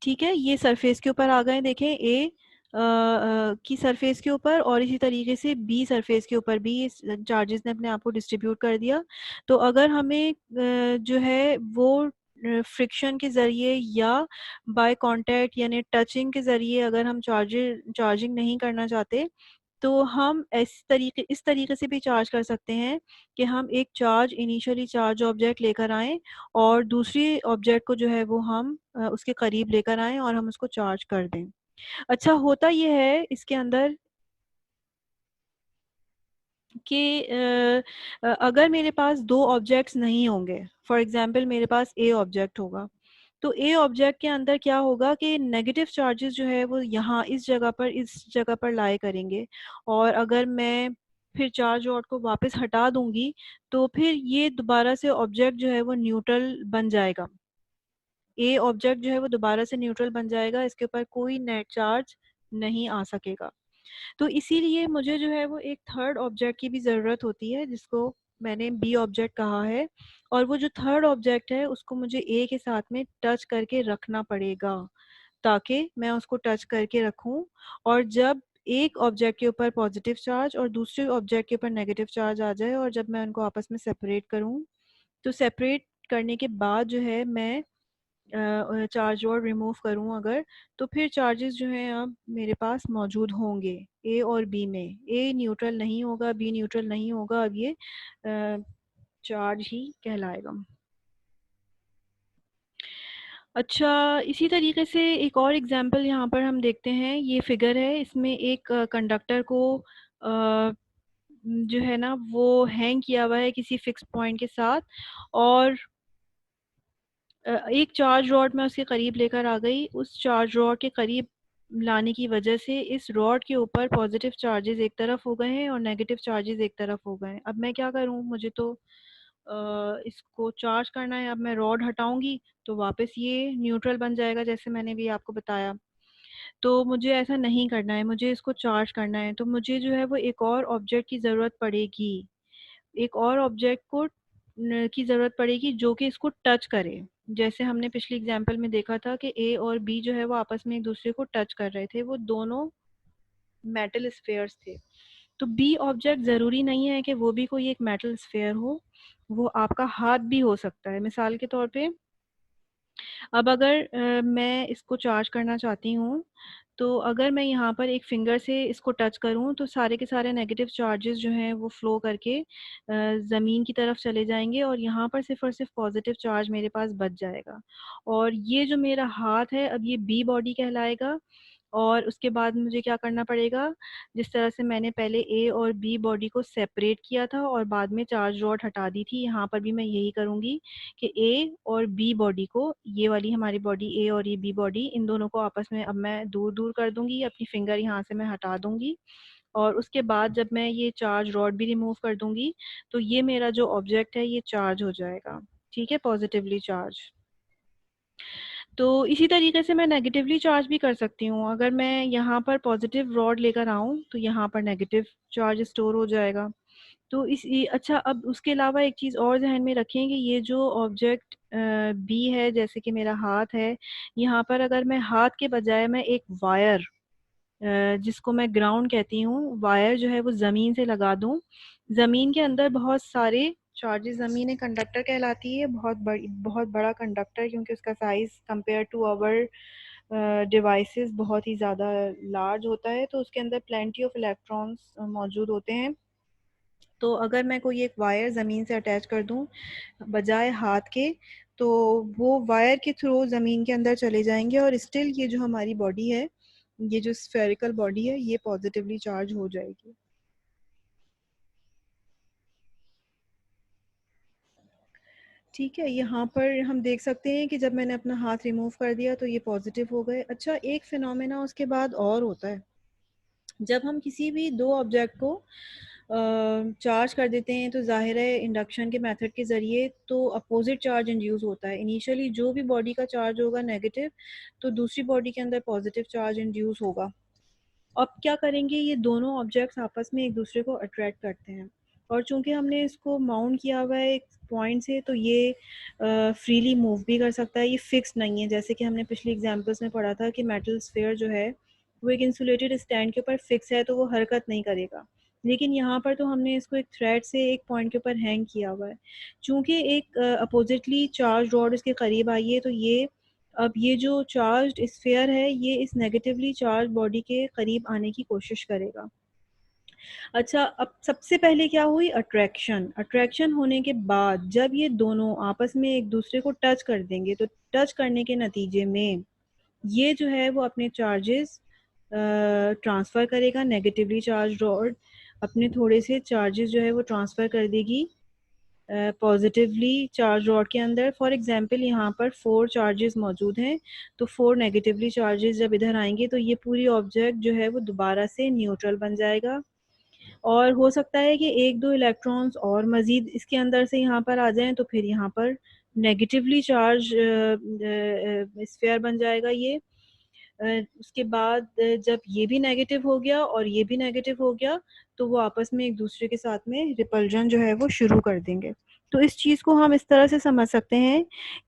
ठीक है, ये सरफेस के ऊपर आ गए, देखें ए की सरफेस के ऊपर, और इसी तरीके से बी सरफेस के ऊपर भी इस चार्जेस ने अपने आप को डिस्ट्रीब्यूट कर दिया। तो अगर हमें जो है वो फ्रिक्शन के ज़रिए या बाय कांटेक्ट यानी टचिंग के ज़रिए अगर हम चार्जिंग नहीं करना चाहते, तो हम इस तरीके से भी चार्ज कर सकते हैं कि हम एक इनिशियली चार्ज ऑब्जेक्ट लेकर आएँ, और दूसरी ऑब्जेक्ट को जो है वो हम उसके करीब लेकर आएँ और हम उसको चार्ज कर दें। अच्छा, होता ये है इसके अंदर कि अगर मेरे पास 2 ऑब्जेक्ट्स नहीं होंगे, फॉर एग्ज़ाम्पल मेरे पास ए ऑब्जेक्ट होगा, तो ए ऑब्जेक्ट के अंदर क्या होगा कि नेगेटिव चार्जेस जो है वो यहाँ इस जगह पर लाए करेंगे, और अगर मैं फिर चार्ज रॉड को वापस हटा दूँगी, तो फिर ये दोबारा से ऑब्जेक्ट जो है वो न्यूट्रल बन जाएगा। ए ऑब्जेक्ट जो है वो दोबारा से न्यूट्रल बन जाएगा, इसके ऊपर कोई नेट चार्ज नहीं आ सकेगा। तो इसीलिए मुझे जो है वो एक थर्ड ऑब्जेक्ट की भी ज़रूरत होती है, जिसको मैंने बी ऑब्जेक्ट कहा है, और वो जो थर्ड ऑब्जेक्ट है उसको मुझे ए के साथ में टच करके रखना पड़ेगा, ताकि मैं उसको टच करके रखूं, और जब एक ऑब्जेक्ट के ऊपर पॉजिटिव चार्ज और दूसरे ऑब्जेक्ट के ऊपर नेगेटिव चार्ज आ जाए, और जब मैं उनको आपस में सेपरेट करूं, तो सेपरेट करने के बाद जो है मैं चार्ज और रिमूव करूं अगर, तो फिर चार्जेस जो हैं अब मेरे पास मौजूद होंगे ए और बी में। ए न्यूट्रल नहीं होगा, बी न्यूट्रल नहीं होगा, अब ये चार्ज ही कहलाएगा। अच्छा, इसी तरीके से एक और एग्जांपल यहाँ पर हम देखते हैं। ये फिगर है, इसमें एक कंडक्टर को जो है ना वो हैंग किया हुआ है किसी फिक्स पॉइंट के साथ, और एक चार्ज रॉड मैं उसके करीब लेकर आ गई। उस चार्ज रॉड के करीब लाने की वजह से इस रॉड के ऊपर पॉजिटिव चार्जेस एक तरफ हो गए हैं और नेगेटिव चार्जेस एक तरफ हो गए हैं। अब मैं क्या करूं, मुझे तो इसको चार्ज करना है। अब मैं रॉड हटाऊंगी तो वापस ये न्यूट्रल बन जाएगा, जैसे मैंने भी आपको बताया। तो मुझे ऐसा नहीं करना है, मुझे इसको चार्ज करना है। तो मुझे जो है वो एक और ऑब्जेक्ट की ज़रूरत पड़ेगी, एक और ऑब्जेक्ट को की ज़रूरत पड़ेगी जो कि इसको टच करे। जैसे हमने पिछली एग्जांपल में देखा था कि ए और बी जो है वो आपस में एक दूसरे को टच कर रहे थे, वो दोनों मेटल स्फेयर्स थे। तो बी ऑब्जेक्ट ज़रूरी नहीं है कि वो भी कोई एक मेटल स्फेयर हो, वो आपका हाथ भी हो सकता है। मिसाल के तौर पे अब अगर मैं इसको चार्ज करना चाहती हूँ, तो अगर मैं यहाँ पर एक फिंगर से इसको टच करूँ तो सारे के सारे नेगेटिव चार्जेस जो हैं वो फ्लो करके ज़मीन की तरफ चले जाएंगे, और यहाँ पर सिर्फ और सिर्फ पॉजिटिव चार्ज मेरे पास बच जाएगा। और ये जो मेरा हाथ है, अब ये बी बॉडी कहलाएगा। और उसके बाद मुझे क्या करना पड़ेगा, जिस तरह से मैंने पहले ए और बी बॉडी को सेपरेट किया था और बाद में चार्ज रॉड हटा दी थी, यहाँ पर भी मैं यही करूँगी कि ए और बी बॉडी को, ये वाली हमारी बॉडी ए और ये बी बॉडी, इन दोनों को आपस में अब मैं दूर दूर कर दूंगी। अपनी फिंगर यहाँ से मैं हटा दूंगी, और उसके बाद जब मैं ये चार्ज रॉड भी रिमूव कर दूंगी तो ये मेरा जो ऑब्जेक्ट है ये चार्ज हो जाएगा। ठीक है, पॉजिटिवली चार्ज। तो इसी तरीके से मैं नेगेटिवली चार्ज भी कर सकती हूँ। अगर मैं यहाँ पर पॉजिटिव रॉड लेकर आऊँ तो यहाँ पर नेगेटिव चार्ज स्टोर हो जाएगा। तो अच्छा, अब उसके अलावा एक चीज़ और ज़हन में रखें कि ये जो ऑब्जेक्ट बी है, जैसे कि मेरा हाथ है, यहाँ पर अगर मैं हाथ के बजाय मैं एक वायर, जिसको मैं ग्राउंड कहती हूँ, वायर जो है वो ज़मीन से लगा दूँ। ज़मीन के अंदर बहुत सारे चार्जेस, ज़मीन एक कंडक्टर कहलाती है, बहुत बड़ा कंडक्टर, क्योंकि उसका size compare to our devices बहुत ही ज़्यादा लार्ज होता है, तो उसके अंदर प्लेंटी ऑफ इलेक्ट्रॉन्स मौजूद होते हैं। तो अगर मैं कोई एक वायर ज़मीन से अटैच कर दूं बजाय हाथ के, तो वो वायर के थ्रू ज़मीन के अंदर चले जाएंगे, और स्टिल ये जो हमारी बॉडी है, ये जो स्फेरिकल बॉडी है, ये पॉजिटिवली चार्ज हो जाएगी। ठीक है, यहाँ पर हम देख सकते हैं कि जब मैंने अपना हाथ रिमूव कर दिया तो ये पॉजिटिव हो गए। अच्छा, एक फिनोमेना उसके बाद और होता है। जब हम किसी भी दो ऑब्जेक्ट को चार्ज कर देते हैं तो जाहिर है इंडक्शन के मेथड के ज़रिए तो अपोजिट चार्ज इंड्यूस होता है। इनिशियली जो भी बॉडी का चार्ज होगा नेगेटिव, तो दूसरी बॉडी के अंदर पॉजिटिव चार्ज इंड्यूस होगा। अब क्या करेंगे, ये दोनों ऑब्जेक्ट्स आपस में एक दूसरे को अट्रैक्ट करते हैं, और चूंकि हमने इसको माउंट किया हुआ है एक पॉइंट से, तो ये फ्रीली मूव भी कर सकता है, ये फिक्स नहीं है। जैसे कि हमने पिछली एग्जांपल्स में पढ़ा था कि मेटल स्फेयर जो है वो एक इंसुलेटेड स्टैंड के ऊपर फिक्स है, तो वो हरकत नहीं करेगा। लेकिन यहाँ पर तो हमने इसको एक थ्रेड से एक पॉइंट के ऊपर हैंग किया हुआ है। चूंकि एक अपोजिटली चार्ज रॉड इसके करीब आई है, तो ये, अब ये जो चार्ज्ड स्फीयर है ये इस नेगेटिवली चार्ज बॉडी के करीब आने की कोशिश करेगा। अच्छा, अब सबसे पहले क्या हुई, अट्रैक्शन। अट्रैक्शन होने के बाद जब ये दोनों आपस में एक दूसरे को टच कर देंगे, तो टच करने के नतीजे में ये जो है वो अपने चार्जेस ट्रांसफ़र करेगा। नेगेटिवली चार्ज रॉड अपने थोड़े से चार्जेस जो है वो ट्रांसफ़र कर देगी पॉजिटिवली चार्ज रॉड के अंदर। फॉर एग्जांपल यहाँ पर 4 चार्जेस मौजूद हैं, तो 4 नेगेटिवली चार्जेस जब इधर आएंगे तो ये पूरी ऑब्जेक्ट जो है वो दोबारा से न्यूट्रल बन जाएगा। और हो सकता है कि एक दो इलेक्ट्रॉन्स और मज़ीद इसके अंदर से यहाँ पर आ जाएं, तो फिर यहाँ पर नेगेटिवली चार्ज स्फीयर बन जाएगा ये। उसके बाद जब ये भी नेगेटिव हो गया और ये भी नेगेटिव हो गया, तो वो आपस में एक दूसरे के साथ में रिपल्जन जो है वो शुरू कर देंगे। तो इस चीज़ को हम इस तरह से समझ सकते हैं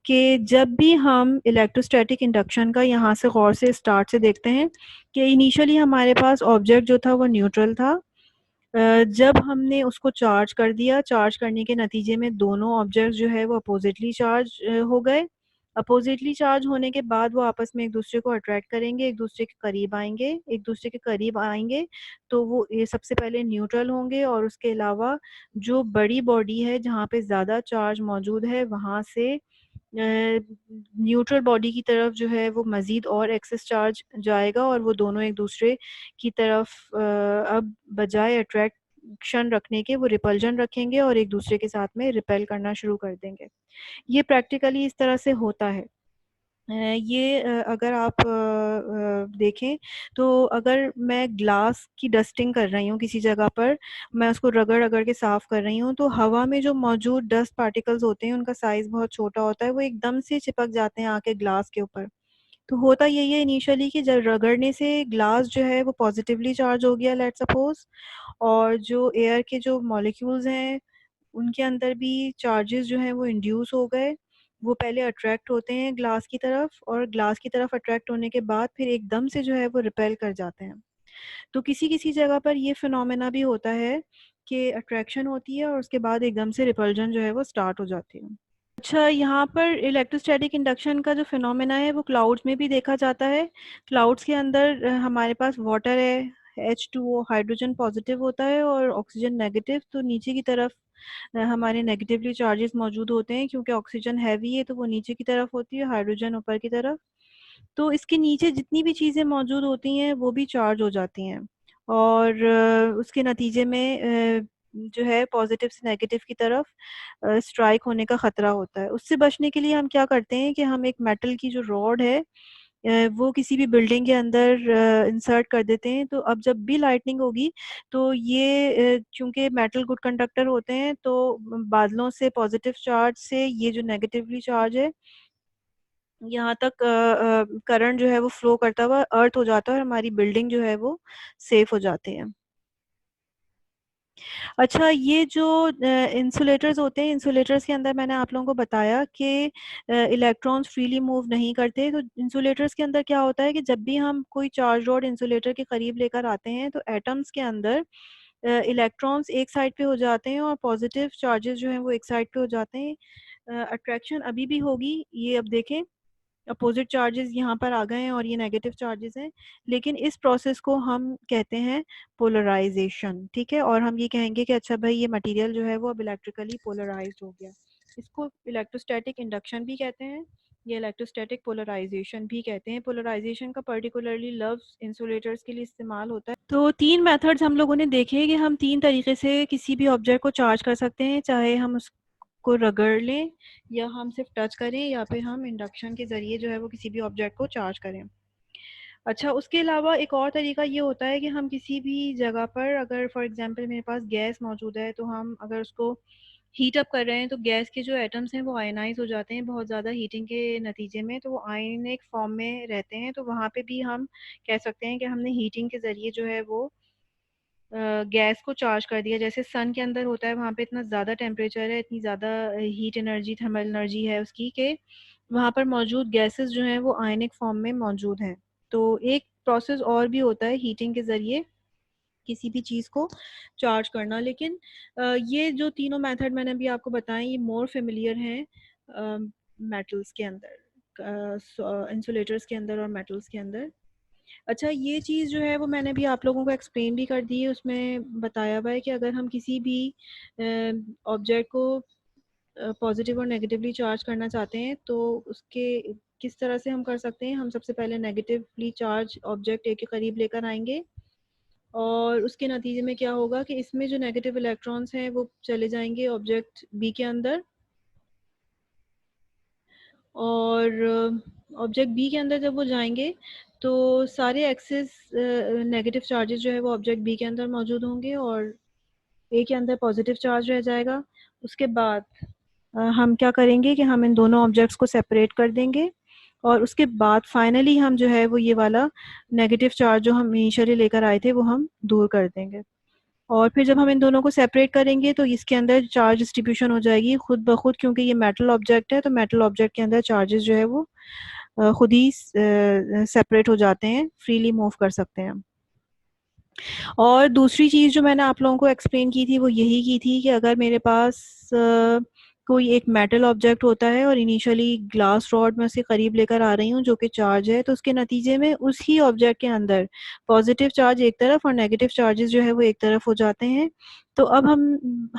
कि जब भी हम इलेक्ट्रोस्टैटिक इंडक्शन का यहाँ से गौर से स्टार्ट से देखते हैं कि इनिशियली हमारे पास ऑब्जेक्ट जो था वो न्यूट्रल था। जब हमने उसको चार्ज कर दिया, चार्ज करने के नतीजे में दोनों ऑब्जेक्ट्स जो है वो अपोजिटली चार्ज हो गए। अपोजिटली चार्ज होने के बाद वो आपस में एक दूसरे को अट्रैक्ट करेंगे, एक दूसरे के करीब आएंगे। एक दूसरे के करीब आएंगे तो वो ये सबसे पहले न्यूट्रल होंगे, और उसके अलावा जो बड़ी बॉडी है जहाँ पे ज़्यादा चार्ज मौजूद है, वहाँ से न्यूट्रल बॉडी की तरफ जो है वो मज़ीद और एक्सेस चार्ज जाएगा और वो दोनों एक दूसरे की तरफ अब बजाय अट्रैक्शन रखने के वो रिपल्जन रखेंगे और एक दूसरे के साथ में रिपेल करना शुरू कर देंगे। ये प्रैक्टिकली इस तरह से होता है। ये अगर आप देखें तो अगर मैं ग्लास की डस्टिंग कर रही हूँ किसी जगह पर, मैं उसको रगड़-रगड़ के साफ़ कर रही हूँ, तो हवा में जो मौजूद डस्ट पार्टिकल्स होते हैं, उनका साइज़ बहुत छोटा होता है, वो एकदम से चिपक जाते हैं आके ग्लास के ऊपर। तो होता यही है इनिशियली कि जब रगड़ने से ग्लास जो है वो पॉज़िटिवली चार्ज हो गया लेट्स सपोज़, और जो एयर के जो मॉलिक्यूल्स हैं उनके अंदर भी चार्जेस जो हैं वो इंड्यूस हो गए। वो पहले अट्रैक्ट होते हैं ग्लास की तरफ और ग्लास की तरफ अट्रैक्ट होने के बाद फिर एकदम से जो है वो रिपेल कर जाते हैं। तो किसी-किसी जगह पर ये फिनोमेना भी होता है कि अट्रैक्शन होती है और उसके बाद एकदम से रिपल्जन जो है वो स्टार्ट हो जाती है। अच्छा, यहाँ पर इलेक्ट्रोस्टैटिक इंडक्शन का जो फिनोमेना है वो क्लाउड्स में भी देखा जाता है। क्लाउड्स के अंदर हमारे पास वाटर है, H2O हाइड्रोजन पॉजिटिव होता है और ऑक्सीजन नेगेटिव, तो नीचे की तरफ हमारे नेगेटिवली चार्जेस मौजूद होते हैं क्योंकि ऑक्सीजन हैवी है तो वो नीचे की तरफ होती है, हाइड्रोजन ऊपर की तरफ। तो इसके नीचे जितनी भी चीज़ें मौजूद होती हैं वो भी चार्ज हो जाती हैं और उसके नतीजे में जो है पॉजिटिव से नेगेटिव की तरफ स्ट्राइक होने का ख़तरा होता है। उससे बचने के लिए हम क्या करते हैं कि हम एक मेटल की जो रॉड है वो किसी भी बिल्डिंग के अंदर इंसर्ट कर देते हैं, तो अब जब भी लाइटनिंग होगी तो ये चूँकि मेटल गुड कंडक्टर होते हैं तो बादलों से पॉजिटिव चार्ज से ये जो नेगेटिवली चार्ज है यहाँ तक करंट जो है वो फ्लो करता हुआ अर्थ हो जाता है और हमारी बिल्डिंग जो है वो सेफ हो जाती है। अच्छा, ये जो इंसुलेटर्स होते हैं, इंसुलेटर्स के अंदर मैंने आप लोगों को बताया कि इलेक्ट्रॉन्स फ्रीली मूव नहीं करते, तो इंसुलेटर्स के अंदर क्या होता है कि जब भी हम कोई चार्ज रॉड इंसुलेटर के करीब लेकर आते हैं तो एटम्स के अंदर इलेक्ट्रॉन्स एक साइड पे हो जाते हैं और पॉजिटिव चार्जेस जो हैं वो एक साइड पे हो जाते हैं। अट्रैक्शन अभी भी होगी, ये अब देखें अपोजिट चार्जेस यहाँ पर आ गए हैं और ये नेगेटिव चार्जेस हैं, लेकिन इस प्रोसेस को हम कहते हैं पोलराइजेशन, ठीक है? और हम ये कहेंगे कि अच्छा भाई ये मटेरियल जो है वो अब इलेक्ट्रिकली पोलराइज्ड हो गया। इसको इलेक्ट्रोस्टैटिक इंडक्शन भी कहते हैं, या इलेक्ट्रोस्टैटिक पोलराइजेशन भी कहते हैं। पोलराइजेशन का पर्टिकुलरली लफ्ज़ इंसुलेटर्स के लिए इस्तेमाल होता है। तो 3 मेथड्स हम लोगों ने देखे कि हम 3 तरीके से किसी भी ऑब्जेक्ट को चार्ज कर सकते हैं, चाहे हम उसको रगड़ लें या हम सिर्फ टच करें या फिर हम इंडक्शन के ज़रिए जो है वो किसी भी ऑब्जेक्ट को चार्ज करें। अच्छा, उसके अलावा एक और तरीका ये होता है कि हम किसी भी जगह पर अगर फॉर एग्ज़ाम्पल मेरे पास गैस मौजूद है, तो हम अगर उसको हीट अप कर रहे हैं, तो गैस के जो एटम्स हैं वो आयनाइज़ हो जाते हैं बहुत ज़्यादा हीटिंग के नतीजे में, तो वो आयनिक फ़ॉर्म में रहते हैं। तो वहाँ पे भी हम कह सकते हैं कि हमने हीटिंग के ज़रिए जो है वो गैस को चार्ज कर दिया। जैसे सन के अंदर होता है, वहाँ पे इतना ज़्यादा टेम्परेचर है, इतनी ज़्यादा हीट एनर्जी, थर्मल एनर्जी है उसकी कि वहाँ पर मौजूद गैसेस जो हैं वो आयनिक फॉर्म में मौजूद हैं। तो एक प्रोसेस और भी होता है हीटिंग के ज़रिए किसी भी चीज़ को चार्ज करना, लेकिन ये जो तीनों मेथड मैंने अभी आपको बताए ये मोर फेमिलियर हैं मेटल्स के अंदर, इंसुलेटर्स के अंदर और मेटल्स के अंदर। अच्छा, ये चीज़ जो है वो मैंने भी आप लोगों को एक्सप्लेन भी कर दी है, उसमें बताया हुआ है कि अगर हम किसी भी ऑब्जेक्ट को पॉजिटिव और नेगेटिवली चार्ज करना चाहते हैं तो उसके किस तरह से हम कर सकते हैं। हम सबसे पहले नेगेटिवली चार्ज ऑब्जेक्ट ए के करीब लेकर आएंगे और उसके नतीजे में क्या होगा कि इसमें जो नेगेटिव इलेक्ट्रॉन्स हैं वो चले जाएंगे ऑब्जेक्ट बी के अंदर और ऑब्जेक्ट बी के अंदर जब वो जाएंगे तो सारे एक्सेस नेगेटिव चार्जेस जो है वो ऑब्जेक्ट बी के अंदर मौजूद होंगे और ए के अंदर पॉजिटिव चार्ज रह जाएगा। उसके बाद हम क्या करेंगे कि हम इन दोनों ऑब्जेक्ट्स को सेपरेट कर देंगे और उसके बाद फाइनली हम जो है वो ये वाला नेगेटिव चार्ज जो हम इनिशियली लेकर आए थे वो हम दूर कर देंगे। और फिर जब हम इन दोनों को सेपरेट करेंगे तो इसके अंदर चार्ज डिस्ट्रीब्यूशन हो जाएगी खुद ब खुद, क्योंकि ये मेटल ऑब्जेक्ट है तो मेटल ऑब्जेक्ट के अंदर चार्जेस जो है वो खुद ही सेपरेट हो जाते हैं, फ्रीली मूव कर सकते हैं। और दूसरी चीज़ जो मैंने आप लोगों को एक्सप्लेन की थी वो यही की थी कि अगर मेरे पास कोई एक मेटल ऑब्जेक्ट होता है और इनिशियली ग्लास रॉड मैं उसके करीब लेकर आ रही हूँ जो कि चार्ज है, तो उसके नतीजे में उसी ऑब्जेक्ट के अंदर पॉजिटिव चार्ज एक तरफ और नेगेटिव चार्जेस जो है वो एक तरफ हो जाते हैं। तो अब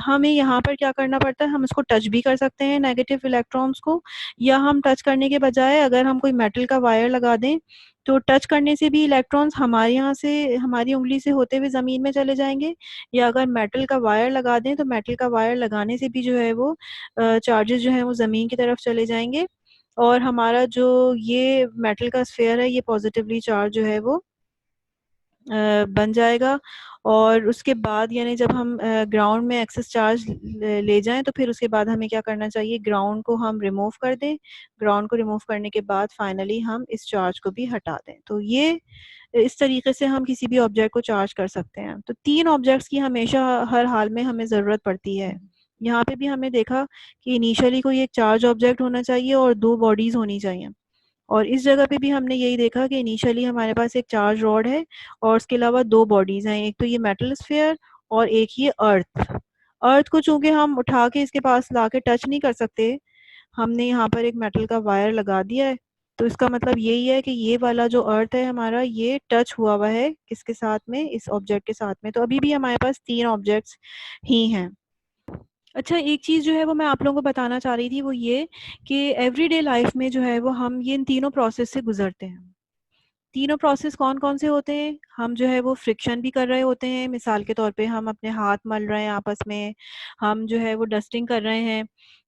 हमें यहाँ पर क्या करना पड़ता है, हम इसको टच भी कर सकते हैं नेगेटिव इलेक्ट्रॉन्स को, या हम टच करने के बजाय अगर हम कोई मेटल का वायर लगा दें तो टच करने से भी इलेक्ट्रॉन्स हमारे यहाँ से, हमारी उंगली से होते हुए ज़मीन में चले जाएंगे, या अगर मेटल का वायर लगा दें तो मेटल का वायर लगाने से भी जो है वो चार्जेस जो है वो ज़मीन की तरफ चले जाएंगे, और हमारा जो ये मेटल का स्फीयर है ये पॉजिटिवली चार्ज जो है वो बन जाएगा। और उसके बाद यानी जब हम ग्राउंड में एक्सेस चार्ज ले जाएं तो फिर उसके बाद हमें क्या करना चाहिए, ग्राउंड को हम रिमूव कर दें। ग्राउंड को रिमूव करने के बाद फाइनली हम इस चार्ज को भी हटा दें। तो ये इस तरीके से हम किसी भी ऑब्जेक्ट को चार्ज कर सकते हैं। तो 3 ऑब्जेक्ट्स की हमेशा हर हाल में हमें ज़रूरत पड़ती है। यहाँ पे भी हमने देखा कि इनिशियली कोई एक चार्ज ऑब्जेक्ट होना चाहिए और 2 बॉडीज़ होनी चाहिए। और इस जगह पे भी हमने यही देखा कि इनिशियली हमारे पास एक चार्ज रॉड है और उसके अलावा 2 बॉडीज़ हैं, एक तो ये मेटल स्फीयर और एक ये अर्थ। अर्थ को चूँकि हम उठा के इसके पास लाके टच नहीं कर सकते, हमने यहाँ पर एक मेटल का वायर लगा दिया है। तो इसका मतलब यही है कि ये वाला जो अर्थ है हमारा, ये टच हुआ है किसके साथ में, इस ऑब्जेक्ट के साथ में। तो अभी भी हमारे पास 3 ऑब्जेक्ट्स ही हैं। अच्छा, एक चीज़ जो है वो मैं आप लोगों को बताना चाह रही थी, वो ये कि एवरीडे लाइफ में जो है वो हम ये इन तीनों प्रोसेस से गुजरते हैं। तीनों प्रोसेस कौन-कौन से होते हैं? हम जो है वो फ्रिक्शन भी कर रहे होते हैं, मिसाल के तौर पे हम अपने हाथ मल रहे हैं आपस में, हम जो है वो डस्टिंग कर रहे हैं,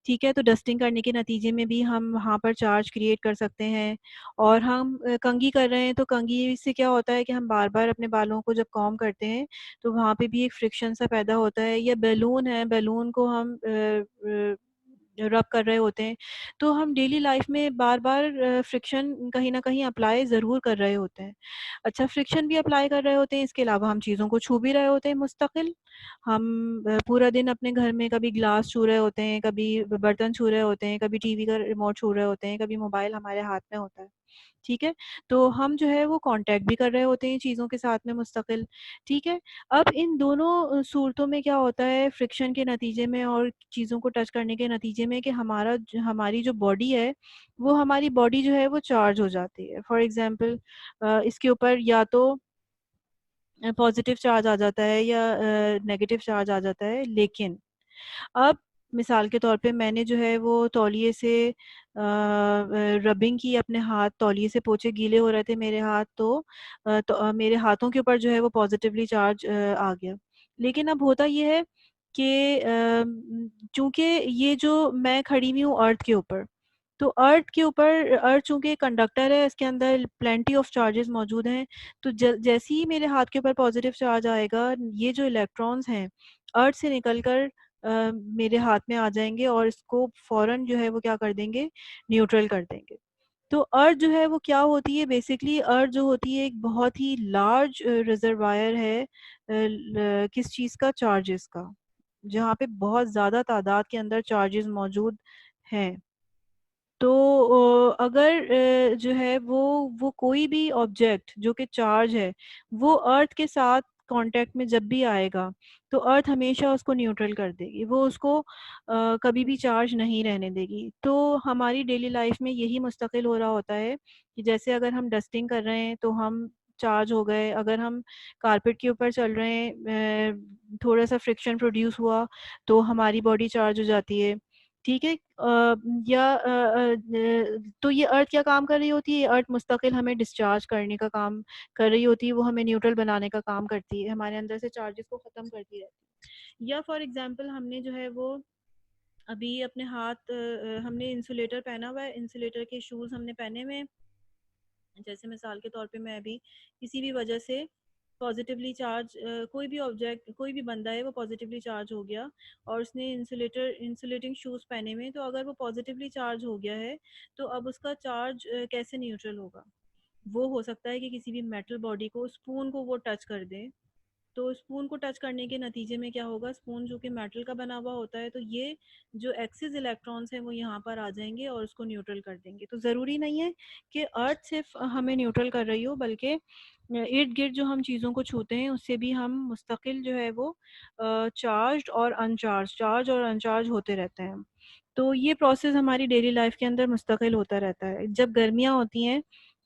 ठीक है? तो डस्टिंग करने के नतीजे में भी हम वहाँ पर चार्ज क्रिएट कर सकते हैं। और हम कंघी कर रहे हैं, तो कंघी से क्या होता है कि हम बार-बार अपने बालों को जब कॉम्ब करते हैं, तो वहाँ पे भी एक फ्रिक्शन सा पैदा होता है। या बैलून है, बैलून को हम रब कर रहे होते हैं, तो हम डेली लाइफ में बार-बार फ्रिक्शन कहीं न कहीं अप्लाई ज़रूर कर रहे होते हैं। अच्छा, फ्रिक्शन भी अप्लाई कर रहे होते हैं, इसके अलावा हम चीज़ों को छू भी रहे होते हैं मुस्तकिल। हम पूरा दिन अपने घर में कभी ग्लास छू रहे होते हैं, कभी बर्तन छू रहे होते हैं, कभी टीवी का रिमोट छू रहे होते हैं, कभी मोबाइल हमारे हाथ में होता है। ठीक है? तो हम जो है वो कॉन्टैक्ट भी कर रहे होते हैं चीज़ों के साथ में मुस्तकिल, ठीक है? अब इन दोनों सूरतों में क्या होता है, फ्रिक्शन के नतीजे में और चीज़ों को टच करने के नतीजे में, कि हमारी जो बॉडी है, वो हमारी बॉडी जो है वो चार्ज हो जाती है। फॉर एग्ज़ाम्पल इसके ऊपर या तो पॉज़िटिव चार्ज आ जाता है या नेगेटिव चार्ज आ जाता है। लेकिन अब मिसाल के तौर पे मैंने जो है वो तौलिए से रबिंग की अपने हाथ, तौलिए से पोंछे गीले हो रहे थे मेरे हाथ, तो मेरे हाथों के ऊपर जो है वो पॉजिटिवली चार्ज आ गया। लेकिन अब होता ये है कि चूँकि ये जो मैं खड़ी हुई हूँ अर्थ के ऊपर, तो अर्थ चूँकि कंडक्टर है, इसके अंदर प्लेंटी ऑफ चार्जेस मौजूद हैं। तो जैसे ही मेरे हाथ के ऊपर पॉजिटिव चार्ज आएगा, ये जो इलेक्ट्रॉन्स हैं अर्थ से निकलकर मेरे हाथ में आ जाएँगे और इसको फ़ौरन जो है वो क्या कर देंगे, न्यूट्रल कर देंगे। तो अर्थ जो है वो क्या होती है, बेसिकली अर्थ जो होती है एक बहुत ही लार्ज रिज़र्वायर है किस चीज़ का, चार्जेस का, जहाँ पे बहुत ज़्यादा तादाद के अंदर चार्जेस मौजूद हैं। तो अगर जो है वो कोई भी ऑब्जेक्ट जो कि चार्ज है, वो अर्थ के साथ कांटेक्ट में जब भी आएगा, तो अर्थ हमेशा उसको न्यूट्रल कर देगी, वो उसको कभी भी चार्ज नहीं रहने देगी। तो हमारी डेली लाइफ में यही मुस्तकिल हो रहा होता है कि जैसे अगर हम डस्टिंग कर रहे हैं तो हम चार्ज हो गए, अगर हम कारपेट के ऊपर चल रहे हैं, थोड़ा सा फ्रिक्शन प्रोड्यूस हुआ तो हमारी बॉडी चार्ज हो जाती है। ठीक है? तो ये अर्थ क्या काम कर रही होती है? अर्थ मुस्तकिल हमें डिस्चार्ज करने का काम कर रही होती है, वो हमें न्यूट्रल बनाने का काम करती है, हमारे अंदर से चार्जेस को ख़त्म करती रहती है। या फॉर एग्ज़ाम्पल हमने जो है वो अभी अपने हाथ हमने इंसुलेटर पहना हुआ है, इंसुलेटर के शूज़ हमने पहने हुए हैं। जैसे मिसाल के तौर पे मैं अभी किसी भी वजह से पॉजिटिवली चार्ज कोई भी ऑब्जेक्ट, कोई भी बंदा है वो पॉजिटिवली चार्ज हो गया और उसने इंसुलेटिंग शूज़ पहने हुए हैं, तो अगर वो पॉजिटिवली चार्ज हो गया है तो अब उसका चार्ज कैसे न्यूट्रल होगा? वो हो सकता है कि किसी भी मेटल बॉडी को, स्पून को वो टच कर दे, तो स्पून को टच करने के नतीजे में क्या होगा, स्पून जो कि मेटल का बना हुआ होता है, तो ये जो एक्सिस इलेक्ट्रॉन्स हैं वो यहाँ पर आ जाएंगे और उसको न्यूट्रल कर देंगे। तो ज़रूरी नहीं है कि अर्थ सिर्फ हमें न्यूट्रल कर रही हो, बल्कि इर्द गिर्द जो हम चीज़ों को छूते हैं उससे भी हम मुस्तकिल जो है वो चार्ज और अनचार्ज होते रहते हैं। तो ये प्रोसेस हमारी डेली लाइफ के अंदर मुस्तकिल होता रहता है। जब गर्मियाँ होती हैं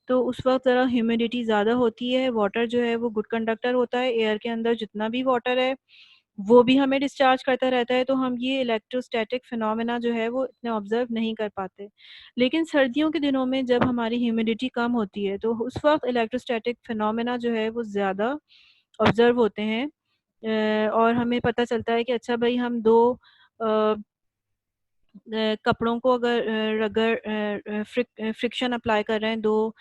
तो उस वक़्त ज़रा ह्यूमिडिटी ज़्यादा होती है, वाटर जो है वो गुड कंडक्टर होता है, एयर के अंदर जितना भी वाटर है वो भी हमें डिस्चार्ज करता रहता है, तो हम ये इलेक्ट्रोस्टैटिक फिनोमेना जो है वो इतने ऑब्जर्व नहीं कर पाते। लेकिन सर्दियों के दिनों में जब हमारी ह्यूमिडिटी कम होती है तो उस वक्त इलेक्ट्रोस्टैटिक फिनोमेना जो है वो ज़्यादा ऑब्जर्व होते हैं। और हमें पता चलता है कि अच्छा भाई हम दो कपड़ों को अगर रगड़ फ्रिक्शन अप्लाई कर रहे हैं दो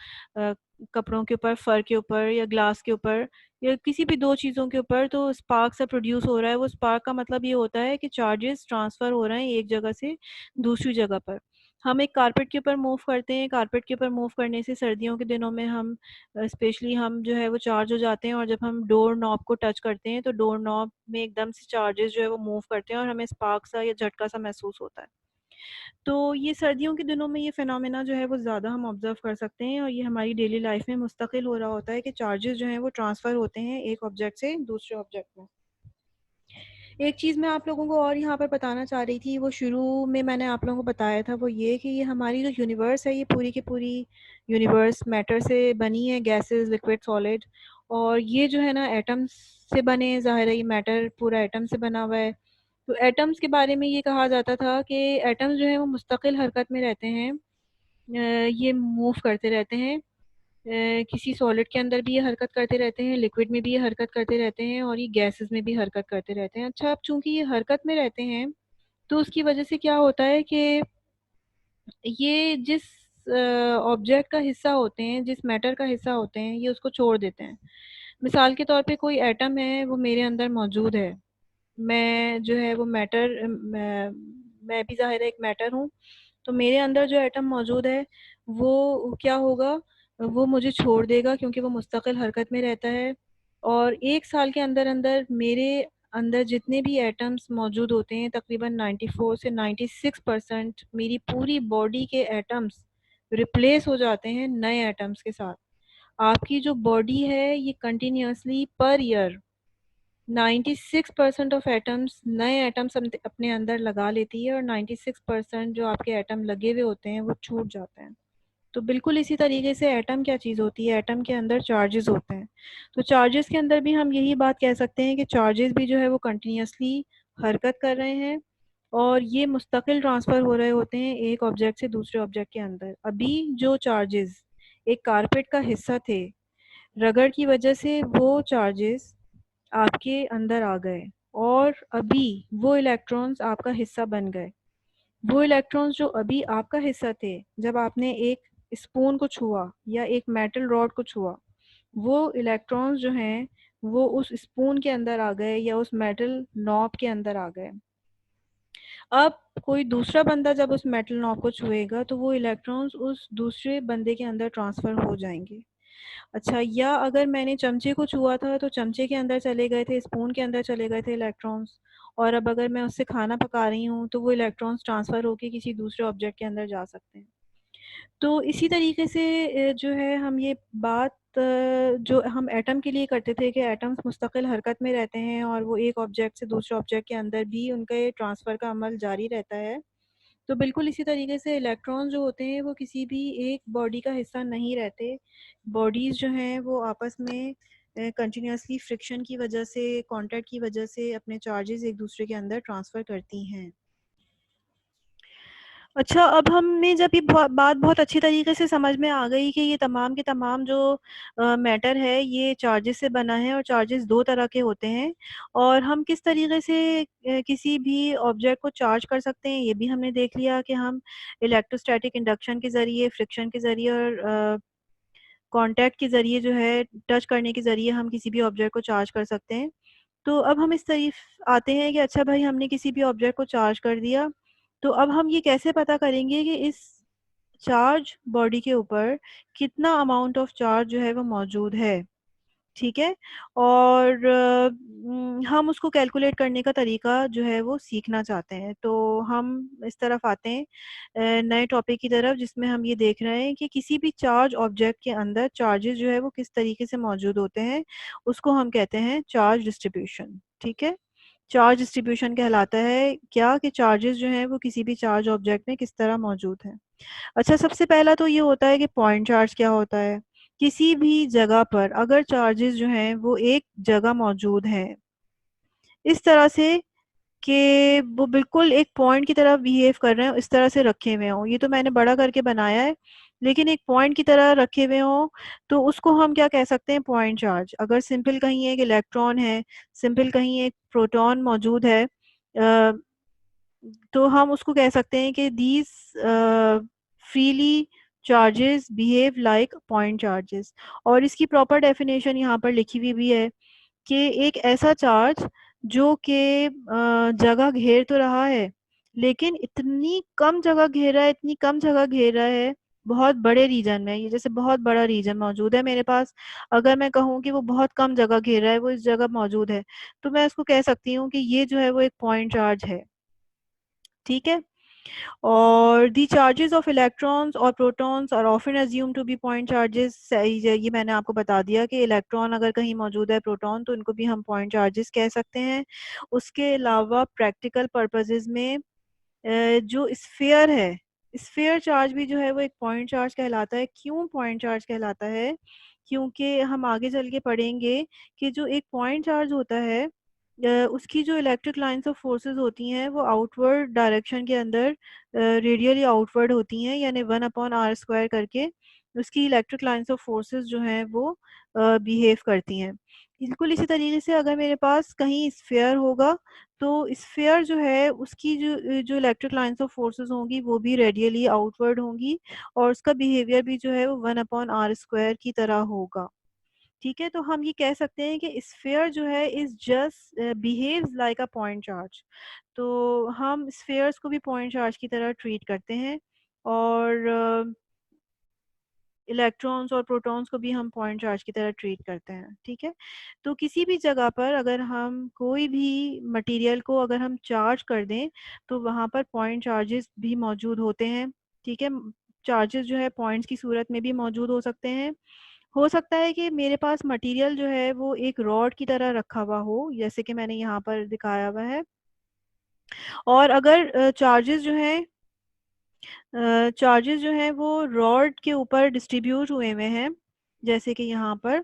कपड़ों के ऊपर, फर के ऊपर या ग्लास के ऊपर या किसी भी दो चीज़ों के ऊपर, तो स्पार्क सा प्रोड्यूस हो रहा है। वो स्पार्क का मतलब ये होता है कि चार्जेस ट्रांसफ़र हो रहे हैं एक जगह से दूसरी जगह पर। हम एक कारपेट के ऊपर मूव करते हैं, कारपेट के ऊपर मूव करने से सर्दियों के दिनों में हम स्पेशली हम जो है वो चार्ज हो जाते हैं, और जब हम डोर नॉब को टच करते हैं तो डोर नॉब में एकदम से चार्जेस जो है वो मूव करते हैं और हमें स्पार्क सा या झटका सा महसूस होता है। तो ये सर्दियों के दिनों में ये फिनोमेना जो है वो ज़्यादा हम ऑब्ज़र्व कर सकते हैं, और ये हमारी डेली लाइफ में मुस्तकिल हो रहा होता है कि चार्जेस जो हैं वो ट्रांसफ़र होते हैं एक ऑब्जेक्ट से दूसरे ऑब्जेक्ट में। एक चीज़ मैं आप लोगों को और यहाँ पर बताना चाह रही थी, वो शुरू में मैंने आप लोगों को बताया था, वो ये कि ये हमारी जो यूनिवर्स है ये पूरी की पूरी यूनिवर्स मैटर से बनी है, गैसेस, लिक्विड, सॉलिड। और ये जो है ना एटम्स से बने हैं, ज़ाहिर है ये मैटर पूरा एटम से बना हुआ है। तो एटम्स के बारे में ये कहा जाता था कि एटम्स जो है वो मुस्तकिल हरकत में रहते हैं। ये मूव करते रहते हैं। किसी सॉलिड के अंदर भी ये हरकत करते रहते हैं, लिक्विड में भी ये हरकत करते रहते हैं, और ये गैसेस में भी हरकत करते रहते हैं। अच्छा, अब चूंकि ये हरकत में रहते हैं तो उसकी वजह से क्या होता है कि ये जिस ऑब्जेक्ट का हिस्सा होते हैं, जिस मैटर का हिस्सा होते हैं, ये उसको छोड़ देते हैं। मिसाल के तौर पे कोई एटम है, वो मेरे अंदर मौजूद है, मैं जो है वो मैटर, मैं भी ज़ाहिर है एक मैटर हूँ। तो मेरे अंदर जो एटम मौजूद है वो क्या होगा, वो मुझे छोड़ देगा क्योंकि वो मुस्तकिल हरकत में रहता है। और 1 साल के अंदर अंदर मेरे अंदर जितने भी एटम्स मौजूद होते हैं, तकरीबन 94 से 96% मेरी पूरी बॉडी के एटम्स रिप्लेस हो जाते हैं नए एटम्स के साथ। आपकी जो बॉडी है ये continuously per year 96% of atoms नए एटम्स अपने अंदर लगा लेती है, और 96% जो आपके एटम लगे हुए होते हैं वो छूट जाते हैं। तो बिल्कुल इसी तरीके से एटम क्या चीज़ होती है, एटम के अंदर चार्जेस होते हैं। तो चार्जेस के अंदर भी हम यही बात कह सकते हैं कि चार्जेस भी जो है वो कंटिन्यूसली हरकत कर रहे हैं, और ये मुस्तकिल ट्रांसफ़र हो रहे होते हैं एक ऑब्जेक्ट से दूसरे ऑब्जेक्ट के अंदर। अभी जो चार्जेस एक कारपेट का हिस्सा थे, रगड़ की वजह से वो चार्जेस आपके अंदर आ गए, और अभी वो इलेक्ट्रॉन्स आपका हिस्सा बन गए। वो इलेक्ट्रॉन्स जो अभी आपका हिस्सा थे, जब आपने एक स्पून को छुआ या एक मेटल रॉड को छुआ, वो इलेक्ट्रॉन्स जो हैं वो उस स्पून के अंदर आ गए या उस मेटल नॉब के अंदर आ गए। अब कोई दूसरा बंदा जब उस मेटल नॉब को छुएगा तो वो इलेक्ट्रॉन्स उस दूसरे बंदे के अंदर ट्रांसफ़र हो जाएंगे। अच्छा, या अगर मैंने चमचे को छुआ था तो चमचे के अंदर चले गए थे, स्पून के अंदर चले गए थे इलेक्ट्रॉन्स। और अब अगर मैं उससे खाना पका रही हूँ तो वो इलेक्ट्रॉन्स ट्रांसफ़र होके किसी दूसरे ऑब्जेक्ट के अंदर जा सकते हैं। तो इसी तरीके से जो है हम ये बात जो हम एटम के लिए करते थे कि एटम्स मुस्तकिल हरकत में रहते हैं और वो एक ऑब्जेक्ट से दूसरे ऑब्जेक्ट के अंदर भी उनके ट्रांसफ़र का अमल जारी रहता है। तो बिल्कुल इसी तरीके से इलेक्ट्रॉन जो होते हैं वो किसी भी एक बॉडी का हिस्सा नहीं रहते। बॉडीज़ जो हैं वो आपस में कंटिन्यूअसली फ्रिक्शन की वजह से, कांटेक्ट की वजह से अपने चार्जेस एक दूसरे के अंदर ट्रांसफ़र करती हैं। अच्छा, अब हमें जब ये बात बहुत अच्छी तरीके से समझ में आ गई कि ये तमाम के तमाम जो मैटर है ये चार्जेस से बना है, और चार्जेस 2 तरह के होते हैं, और हम किस तरीके से किसी भी ऑब्जेक्ट को चार्ज कर सकते हैं ये भी हमने देख लिया कि हम इलेक्ट्रोस्टैटिक इंडक्शन के ज़रिए, फ्रिक्शन के ज़रिए और कॉन्टैक्ट के ज़रिए जो है, टच करने के ज़रिए हम किसी भी ऑब्जेक्ट को चार्ज कर सकते हैं। तो अब हम इस तरफ आते हैं कि अच्छा भाई हमने किसी भी ऑब्जेक्ट को चार्ज कर दिया, तो अब हम ये कैसे पता करेंगे कि इस चार्ज बॉडी के ऊपर कितना अमाउंट ऑफ चार्ज जो है वो मौजूद है, ठीक है? और हम उसको कैलकुलेट करने का तरीका जो है वो सीखना चाहते हैं। तो हम इस तरफ आते हैं नए टॉपिक की तरफ, जिसमें हम ये देख रहे हैं कि किसी भी चार्ज ऑब्जेक्ट के अंदर चार्जेस जो है वो किस तरीके से मौजूद होते हैं। उसको हम कहते हैं चार्ज डिस्ट्रीब्यूशन, ठीक है? चार्ज डिस्ट्रीब्यूशन कहलाता है क्या कि चार्जेस जो हैं वो किसी भी चार्ज ऑब्जेक्ट में किस तरह मौजूद हैं। अच्छा, सबसे पहला तो ये होता है कि पॉइंट चार्ज क्या होता है। किसी भी जगह पर अगर चार्जेस जो हैं वो एक जगह मौजूद हैं, इस तरह से कि वो बिल्कुल एक पॉइंट की तरह बिहेव कर रहे हो, इस तरह से रखे हुए हों। ये तो मैंने बड़ा करके बनाया है, लेकिन एक पॉइंट की तरह रखे हुए हों, तो उसको हम क्या कह सकते हैं, पॉइंट चार्ज। अगर सिंपल कहीं एक इलेक्ट्रॉन है, सिंपल कहीं एक प्रोटॉन मौजूद है, तो हम उसको कह सकते हैं कि these freely charges behave like point charges. और इसकी प्रॉपर डेफिनेशन यहाँ पर लिखी हुई भी है कि एक ऐसा चार्ज जो कि जगह घेर तो रहा है, लेकिन इतनी कम जगह घेर रहा है, इतनी कम जगह घेर रहा है, बहुत बड़े रीजन में। ये जैसे बहुत बड़ा रीजन मौजूद है मेरे पास, अगर मैं कहूँ कि वो बहुत कम जगह घेर रहा है, वो इस जगह मौजूद है, तो मैं इसको कह सकती हूँ कि ये जो है वो एक पॉइंट चार्ज है। ठीक है। और दी चार्जेस ऑफ इलेक्ट्रॉन्स और protons are often assume to be point charges. ये मैंने आपको बता दिया कि इलेक्ट्रॉन अगर कहीं मौजूद है, प्रोटॉन, तो इनको भी हम पॉइंट चार्जेस कह सकते हैं। उसके अलावा प्रैक्टिकल पर्पसेस में जो स्फीयर है, स्फीयर चार्ज भी जो है वो एक पॉइंट चार्ज कहलाता है। क्यों पॉइंट चार्ज कहलाता है? क्योंकि हम आगे चल के पढ़ेंगे कि जो एक पॉइंट चार्ज होता है, उसकी जो इलेक्ट्रिक लाइंस ऑफ फोर्सेस होती हैं वो आउटवर्ड डायरेक्शन के अंदर रेडियली आउटवर्ड होती हैं, यानी 1/r² करके उसकी इलेक्ट्रिक लाइंस ऑफ फोर्सेस जो हैं वो बिहेव करती हैं। बिल्कुल इसी तरीके से अगर मेरे पास कहीं स्फीयर होगा, तो स्फीयर जो है उसकी जो इलेक्ट्रिक लाइंस ऑफ फोर्सेस होंगी वो भी रेडियली आउटवर्ड होंगी, और उसका बिहेवियर भी जो है वो 1/r² की तरह होगा। ठीक है, तो हम ये कह सकते हैं कि स्फीयर जो है is just behaves like a point charge. तो हम स्फीयर्स को भी पॉइंट चार्ज की तरह ट्रीट करते हैं, और इलेक्ट्रॉन्स और प्रोटॉन्स को भी हम पॉइंट चार्ज की तरह ट्रीट करते हैं। ठीक है, तो किसी भी जगह पर अगर हम कोई भी मटेरियल को अगर हम चार्ज कर दें, तो वहाँ पर पॉइंट चार्जेस भी मौजूद होते हैं। ठीक है, चार्जेस जो है पॉइंट्स की सूरत में भी मौजूद हो सकते हैं। हो सकता है कि मेरे पास मटेरियल जो है वो एक रॉड की तरह रखा हुआ हो, जैसे कि मैंने यहाँ पर दिखाया हुआ है। और अगर चार्जेस जो हैं वो रॉड के ऊपर डिस्ट्रीब्यूट हुए हुए हैं, जैसे कि यहाँ पर,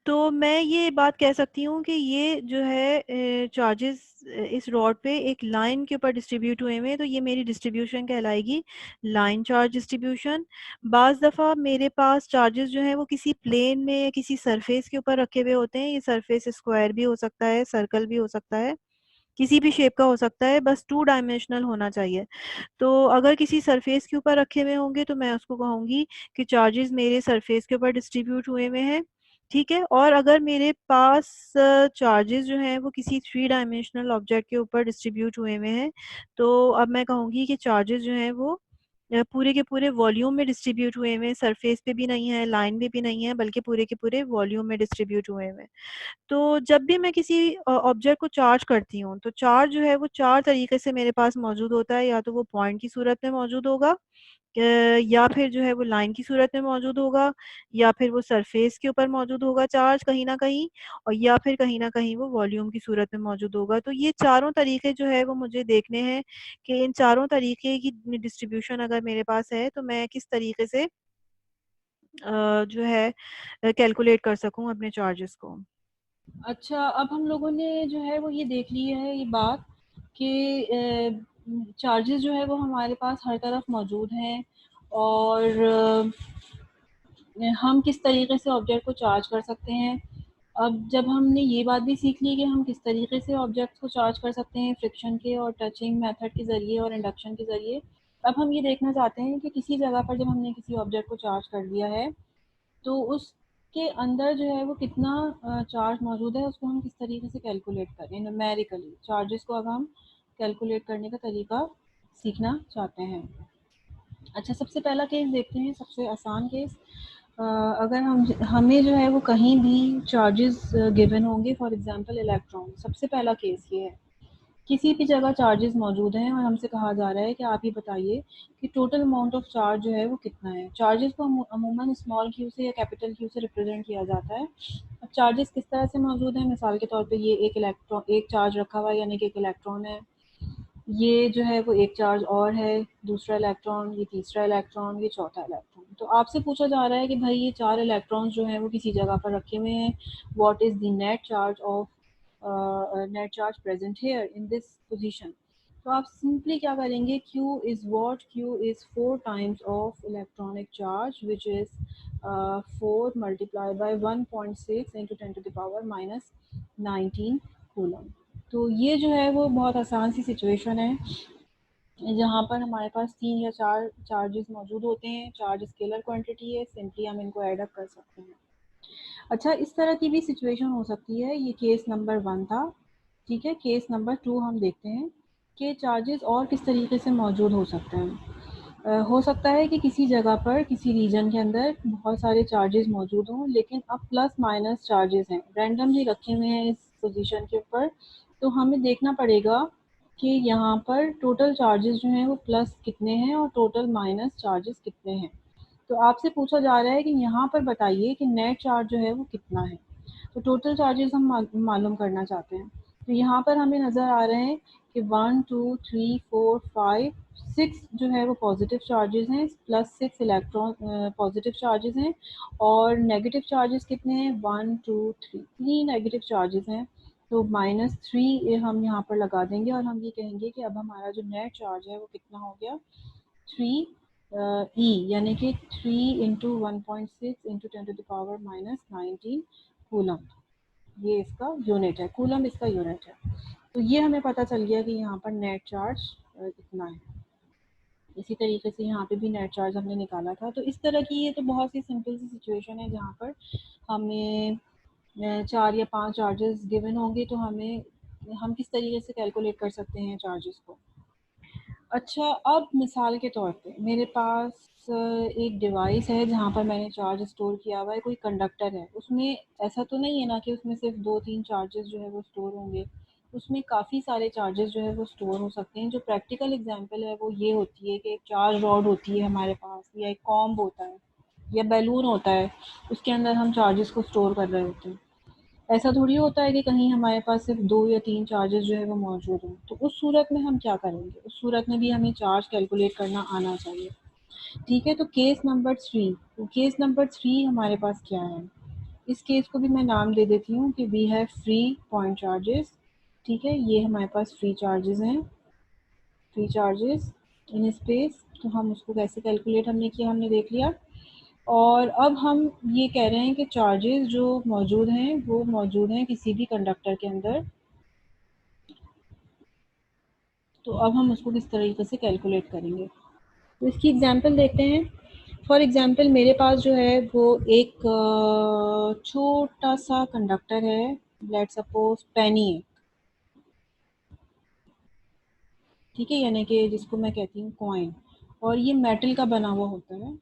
तो मैं ये बात कह सकती हूँ कि ये जो है चार्जेस इस रॉड पे एक लाइन के ऊपर डिस्ट्रीब्यूट हुए हुए हैं, तो ये मेरी डिस्ट्रीब्यूशन कहलाएगी लाइन चार्ज डिस्ट्रीब्यूशन। बाज़ दफ़ा मेरे पास चार्जेस जो हैं वो किसी प्लेन में या किसी सरफेस के ऊपर रखे हुए होते हैं। ये सरफेस स्क्वायर भी हो सकता है, सर्कल भी हो सकता है, किसी भी शेप का हो सकता है, बस 2 डायमेंशनल होना चाहिए। तो अगर किसी सरफेस के ऊपर रखे हुए होंगे, तो मैं उसको कहूँगी कि चार्जेस मेरे सरफेस के ऊपर डिस्ट्रीब्यूट हुए हुए हैं। ठीक है, और अगर मेरे पास चार्जेस जो हैं वो किसी 3 डायमेंशनल ऑब्जेक्ट के ऊपर डिस्ट्रीब्यूट हुए हुए हैं, तो अब मैं कहूँगी कि चार्जेस जो हैं वो पूरे के पूरे वॉल्यूम में डिस्ट्रीब्यूट हुए हुए हैं, सरफेस पे भी नहीं है, लाइन में भी नहीं है, बल्कि पूरे के पूरे वॉल्यूम में डिस्ट्रीब्यूट हुए हुए हैं। तो जब भी मैं किसी ऑब्जेक्ट को चार्ज करती हूँ, तो चार्ज जो है वो 4 तरीके से मेरे पास मौजूद होता है। या तो वो पॉइंट की सूरत में मौजूद होगा, या फिर जो है वो लाइन की सूरत में मौजूद होगा, या फिर वो सरफेस के ऊपर मौजूद होगा चार्ज कहीं न कहीं, और या फिर कहीं न कहीं वो वॉल्यूम की सूरत में मौजूद होगा। तो ये चारों तरीके जो है वो मुझे देखने हैं कि इन चारों तरीके की डिस्ट्रीब्यूशन अगर मेरे पास है, तो मैं किस तरीके से जो है कैलकुलेट कर सकूँ अपने चार्जेस को। अच्छा, अब हम लोगों ने जो है वो ये देख ली है ये बात कि चार्जेस जो है वो हमारे पास हर तरफ मौजूद हैं, और हम किस तरीके से ऑब्जेक्ट को चार्ज कर सकते हैं। अब जब हमने ये बात भी सीख ली कि हम किस तरीके से ऑब्जेक्ट को चार्ज कर सकते हैं, फ्रिक्शन के और टचिंग मेथड के ज़रिए और इंडक्शन के ज़रिए, अब हम ये देखना चाहते हैं कि किसी जगह पर जब हमने किसी ऑब्जेक्ट को चार्ज कर दिया है, तो उसके अंदर जो है वो कितना चार्ज मौजूद है, उसको हम किस तरीके से कैलकुलेट करें न्यूमेरिकली। चार्जेस को अब हम कैलकुलेट करने का तरीका सीखना चाहते हैं। अच्छा, सबसे पहला केस देखते हैं, सबसे आसान केस। अगर हमें जो है वो कहीं भी चार्जेस गिवन होंगे, फॉर एग्जांपल इलेक्ट्रॉन। सबसे पहला केस ये है, किसी भी जगह चार्जेस मौजूद हैं और हमसे कहा जा रहा है कि आप ये बताइए कि टोटल अमाउंट ऑफ चार्ज जो है वो कितना है। चार्जेस को अमूमन स्मॉल क्यू से या कैपिटल क्यू से रिप्रेजेंट किया जाता है। अब चार्जेस किस तरह से मौजूद हैं, मिसाल के तौर पे ये एक चार्ज रखा हुआ है, यानी कि एक इलेक्ट्रॉन है। ये जो है वो एक चार्ज और है, दूसरा इलेक्ट्रॉन, ये तीसरा इलेक्ट्रॉन, ये चौथा इलेक्ट्रॉन। तो आपसे पूछा जा रहा है कि भाई ये 4 इलेक्ट्रॉन्स जो हैं वो किसी जगह पर रखे हुए हैं, what is the net charge present here in this position. तो आप सिंपली क्या करेंगे, Q is what, Q is 4 times of electronic charge which is 4 multiply by 1.6 into 10 to the power minus 19 coulomb. तो ये जो है वो बहुत आसान सी सिचुएशन है जहाँ पर हमारे पास 3 या 4 चार्जेस मौजूद होते हैं। चार्ज स्केलर क्वांटिटी है, सिंपली हम इनको ऐड अप कर सकते हैं। अच्छा, इस तरह की भी सिचुएशन हो सकती है, ये केस नंबर 1 था। ठीक है, केस नंबर 2 हम देखते हैं कि चार्जेस और किस तरीके से मौजूद हो सकते हैं। हो सकता है कि किसी जगह पर किसी रीजन के अंदर बहुत सारे चार्जेस मौजूद हों, लेकिन अब प्लस माइनस चार्जेस हैं, रैंडमली रखे हुए हैं इस पोजीशन के ऊपर। तो हमें देखना पड़ेगा कि यहाँ पर टोटल चार्जेस जो हैं वो प्लस कितने हैं और टोटल माइनस चार्जेस कितने हैं। तो आपसे पूछा जा रहा है कि यहाँ पर बताइए कि नेट चार्ज जो है वो कितना है। तो टोटल चार्जेस हम मालूम करना चाहते हैं। तो यहाँ पर हमें नज़र आ रहे हैं कि 1 2 3 4 5 6 जो है वो पॉजिटिव चार्जेस हैं, प्लस 6 इलेक्ट्रॉन पॉजिटिव चार्जेस हैं, और नेगेटिव चार्जेस कितने हैं, 1 2 3 नेगेटिव चार्जेस हैं। तो -3 हम यहाँ पर लगा देंगे और हम ये कहेंगे कि अब हमारा जो नेट चार्ज है वो कितना हो गया, 3 ई, यानी कि 3 into 1.6 into 10 to the power minus 19 coulomb. ये इसका यूनिट है, कूलम इसका यूनिट है। तो ये हमें पता चल गया कि यहाँ पर नेट चार्ज इतना है। इसी तरीके से यहाँ पे भी नेट चार्ज हमने निकाला था। तो इस तरह की ये तो बहुत सी सिंपल सी सिचुएशन है जहाँ पर हमें 4 या 5 चार्जेस गिवन होंगे, तो हम किस तरीके से कैलकुलेट कर सकते हैं चार्जेस को। अच्छा, अब मिसाल के तौर पे मेरे पास एक डिवाइस है जहाँ पर मैंने चार्ज स्टोर किया हुआ है, कोई कंडक्टर है। उसमें ऐसा तो नहीं है ना कि उसमें सिर्फ 2-3 चार्जेस जो है वो स्टोर होंगे, उसमें काफ़ी सारे चार्जेस जो है वो स्टोर हो सकते हैं। जो प्रैक्टिकल एग्जांपल है वो ये होती है कि एक चार्ज रॉड होती है हमारे पास, या एक कॉम्ब होता है, या बैलून होता है, उसके अंदर हम चार्जेस को स्टोर कर रहे होते हैं। ऐसा थोड़ी होता है कि कहीं हमारे पास सिर्फ 2 या 3 चार्जेस जो है वो मौजूद हों। तो उस सूरत में हम क्या करेंगे, उस सूरत में भी हमें चार्ज कैलकुलेट करना आना चाहिए। ठीक है, तो केस नंबर 3, तो केस नंबर 3 हमारे पास क्या है, इस केस को भी मैं नाम दे देती हूँ कि we have free point charges. ठीक है, ये हमारे पास फ्री चार्जेस हैं, फ्री चार्जेस इन स्पेस। तो हम उसको कैसे कैलकुलेट हमने किया, हमने देख लिया। और अब हम ये कह रहे हैं कि चार्जेस जो मौजूद हैं वो मौजूद हैं किसी भी कंडक्टर के अंदर। तो अब हम उसको किस तरीके से कैलकुलेट करेंगे, तो इसकी एग्जांपल देखते हैं। फॉर एग्जांपल मेरे पास जो है वो एक छोटा सा कंडक्टर है, लेट्स सपोज पेनी है। ठीक है, यानी कि जिसको मैं कहती हूँ कॉइन, और ये मेटल का बना हुआ होता है।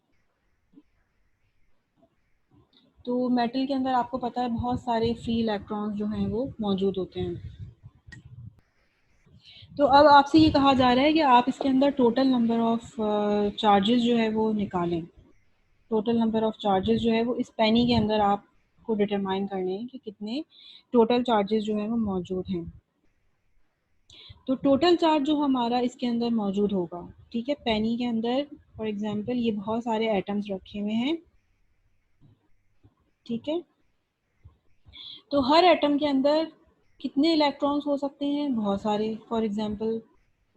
तो मेटल के अंदर आपको पता है बहुत सारे फ्री इलेक्ट्रॉन्स जो हैं वो मौजूद होते हैं। तो अब आपसे ये कहा जा रहा है कि आप इसके अंदर टोटल नंबर ऑफ चार्जेस जो है वो निकालें। टोटल नंबर ऑफ चार्जेस जो है वो इस पेनी के अंदर आपको डिटरमाइन करने हैं कि कितने टोटल चार्जेस जो है वो मौजूद हैं। तो टोटल चार्ज जो हमारा इसके अंदर मौजूद होगा, ठीक है, पेनी के अंदर फॉर एग्जांपल ये बहुत सारे एटम्स रखे हुए हैं। ठीक है, तो हर एटम के अंदर कितने इलेक्ट्रॉन्स हो सकते हैं, बहुत सारे, फॉर एग्जांपल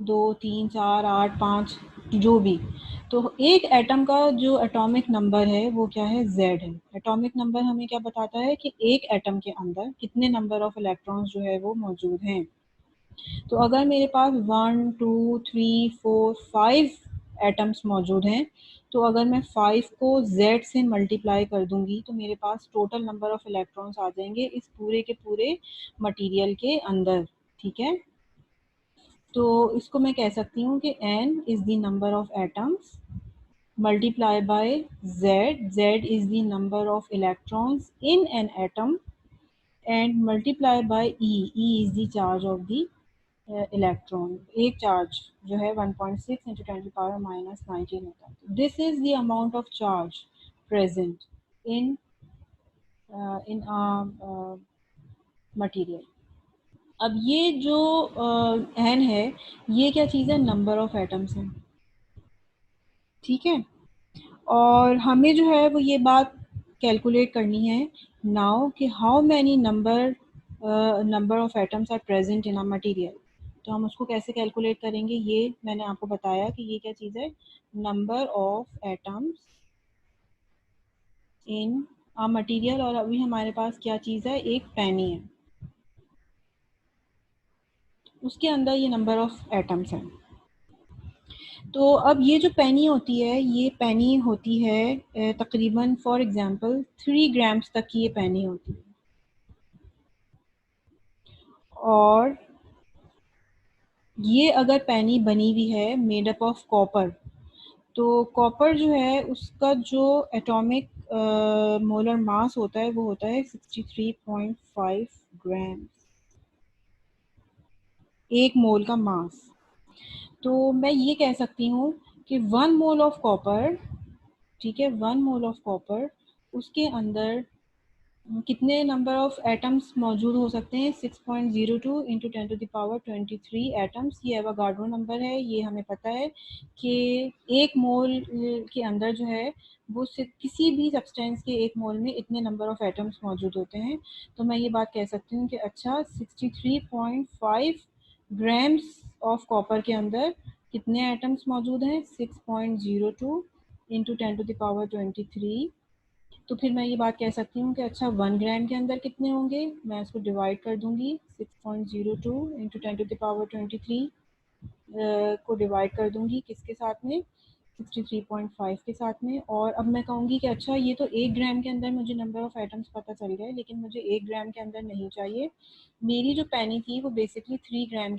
2 3 4 8 5, जो भी। तो एक एटम का जो एटॉमिक नंबर है वो क्या है, Z है। एटॉमिक नंबर हमें क्या बताता है कि एक एटम के अंदर कितने नंबर ऑफ इलेक्ट्रॉन्स जो है वो मौजूद हैं। तो अगर मेरे पास 1 2 3 4 5 एटम्स मौजूद हैं, तो अगर मैं 5 को Z से मल्टीप्लाई कर दूंगी तो मेरे पास टोटल नंबर ऑफ इलेक्ट्रॉन्स आ जाएंगे इस पूरे के पूरे मटेरियल के अंदर। ठीक है, तो इसको मैं कह सकती हूँ कि n is the number of atoms multiply by Z. Z is the number of electrons in an atom, and multiply by E. E is the charge of the electron. एक चार्ज जो है 1.6 into 10 to the power minus 19 होता है। This is the amount of charge present in a material. अब ये जो n है, ये क्या चीज़ है, नंबर ऑफ एटम्स है। ठीक है, और हमें जो है वो ये बात कैलकुलेट करनी है नाउ कि how many number of atoms are present in a material. तो हम उसको कैसे कैलकुलेट करेंगे, ये मैंने आपको बताया कि ये क्या चीज़ है, number of atoms in a material. और अभी हमारे पास क्या चीज़ है, एक पेनी है, उसके अंदर ये नंबर ऑफ एटम्स हैं। तो अब ये जो पेनी होती है, ये पेनी होती है तकरीबन फॉर एग्जांपल 3 ग्राम्स तक की ये पेनी होती है। और ये अगर पेनी बनी हुई है मेड अप ऑफ कॉपर, तो कॉपर जो है उसका जो एटॉमिक मोलर मास होता है वो होता है 63.5 ग्राम, एक मोल का मास। तो मैं ये कह सकती हूँ कि 1 मोल ऑफ कॉपर, ठीक है, 1 मोल ऑफ कॉपर, उसके अंदर कितने नंबर ऑफ एटम्स मौजूद हो सकते हैं, 6.02 इंटू 10⁻23 एटम्स। ये एवोगाड्रो नंबर है, ये हमें पता है कि 1 मोल के अंदर जो है वो किसी भी सब्सटेंस के 1 मोल में इतने नंबर ऑफ एटम्स मौजूद होते हैं। तो मैं ये बात कह सकती हूँ कि अच्छा 63.5 ग्राम्स ऑफ कॉपर के अंदर कितने एटम्स मौजूद हैं, 6.02 इंटू 10⁻23। तो फिर मैं ये बात कह सकती हूँ कि अच्छा 1 ग्राम के अंदर कितने होंगे, मैं इसको डिवाइड कर दूंगी 6.02 इंटू 10⁻23 को डिवाइड कर दूंगी किसके साथ में, 63.5 के साथ में। और अब मैं कहूँगी कि अच्छा ये तो 1 ग्राम के अंदर मुझे नंबर ऑफ एटम्स पता चल गए, लेकिन मुझे 1 ग्राम के अंदर नहीं चाहिए। मेरी जो पेनी थी वो बेसिकली 3 ग्राम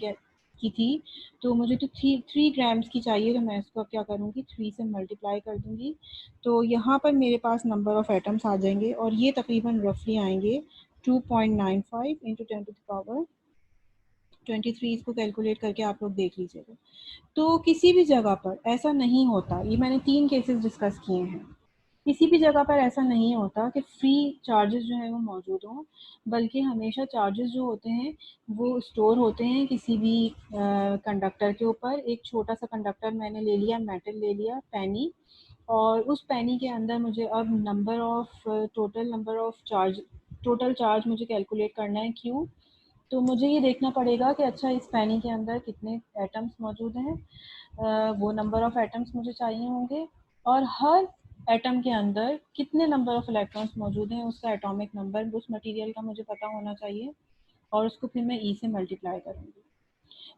की थी, तो मुझे तो 3 ग्राम्स की चाहिए। तो मैं इसको अब क्या करूँगी, 3 से मल्टीप्लाई कर दूँगी। तो यहाँ पर मेरे पास नंबर ऑफ एटम्स आ जाएंगे और ये तकरीबन रफली आएंगे 2.95 इंटू 10⁻23। इसको कैलकुलेट करके आप लोग देख लीजिएगा। तो किसी भी जगह पर ऐसा नहीं होता, ये मैंने 3 केसेस डिस्कस किए हैं, किसी भी जगह पर ऐसा नहीं होता कि फ्री चार्जेस जो है वो मौजूद हों, बल्कि हमेशा चार्जेस जो होते हैं वो स्टोर होते हैं किसी भी कंडक्टर के ऊपर। एक छोटा सा कंडक्टर मैंने ले लिया, मेटल ले लिया, पेनी, और उस पेनी के अंदर मुझे अब total number of charge, total charge मुझे कैलकुलेट करना है, क्यों। तो मुझे ये देखना पड़ेगा कि अच्छा इस पेनी के अंदर कितने एटम्स मौजूद हैं, वो नंबर ऑफ एटम्स मुझे चाहिए होंगे, और हर एटम के अंदर कितने नंबर ऑफ इलेक्ट्रॉन्स मौजूद हैं, उसका एटॉमिक नंबर उस मटेरियल का मुझे पता होना चाहिए, और उसको फिर मैं ई से मल्टीप्लाई करूँगी।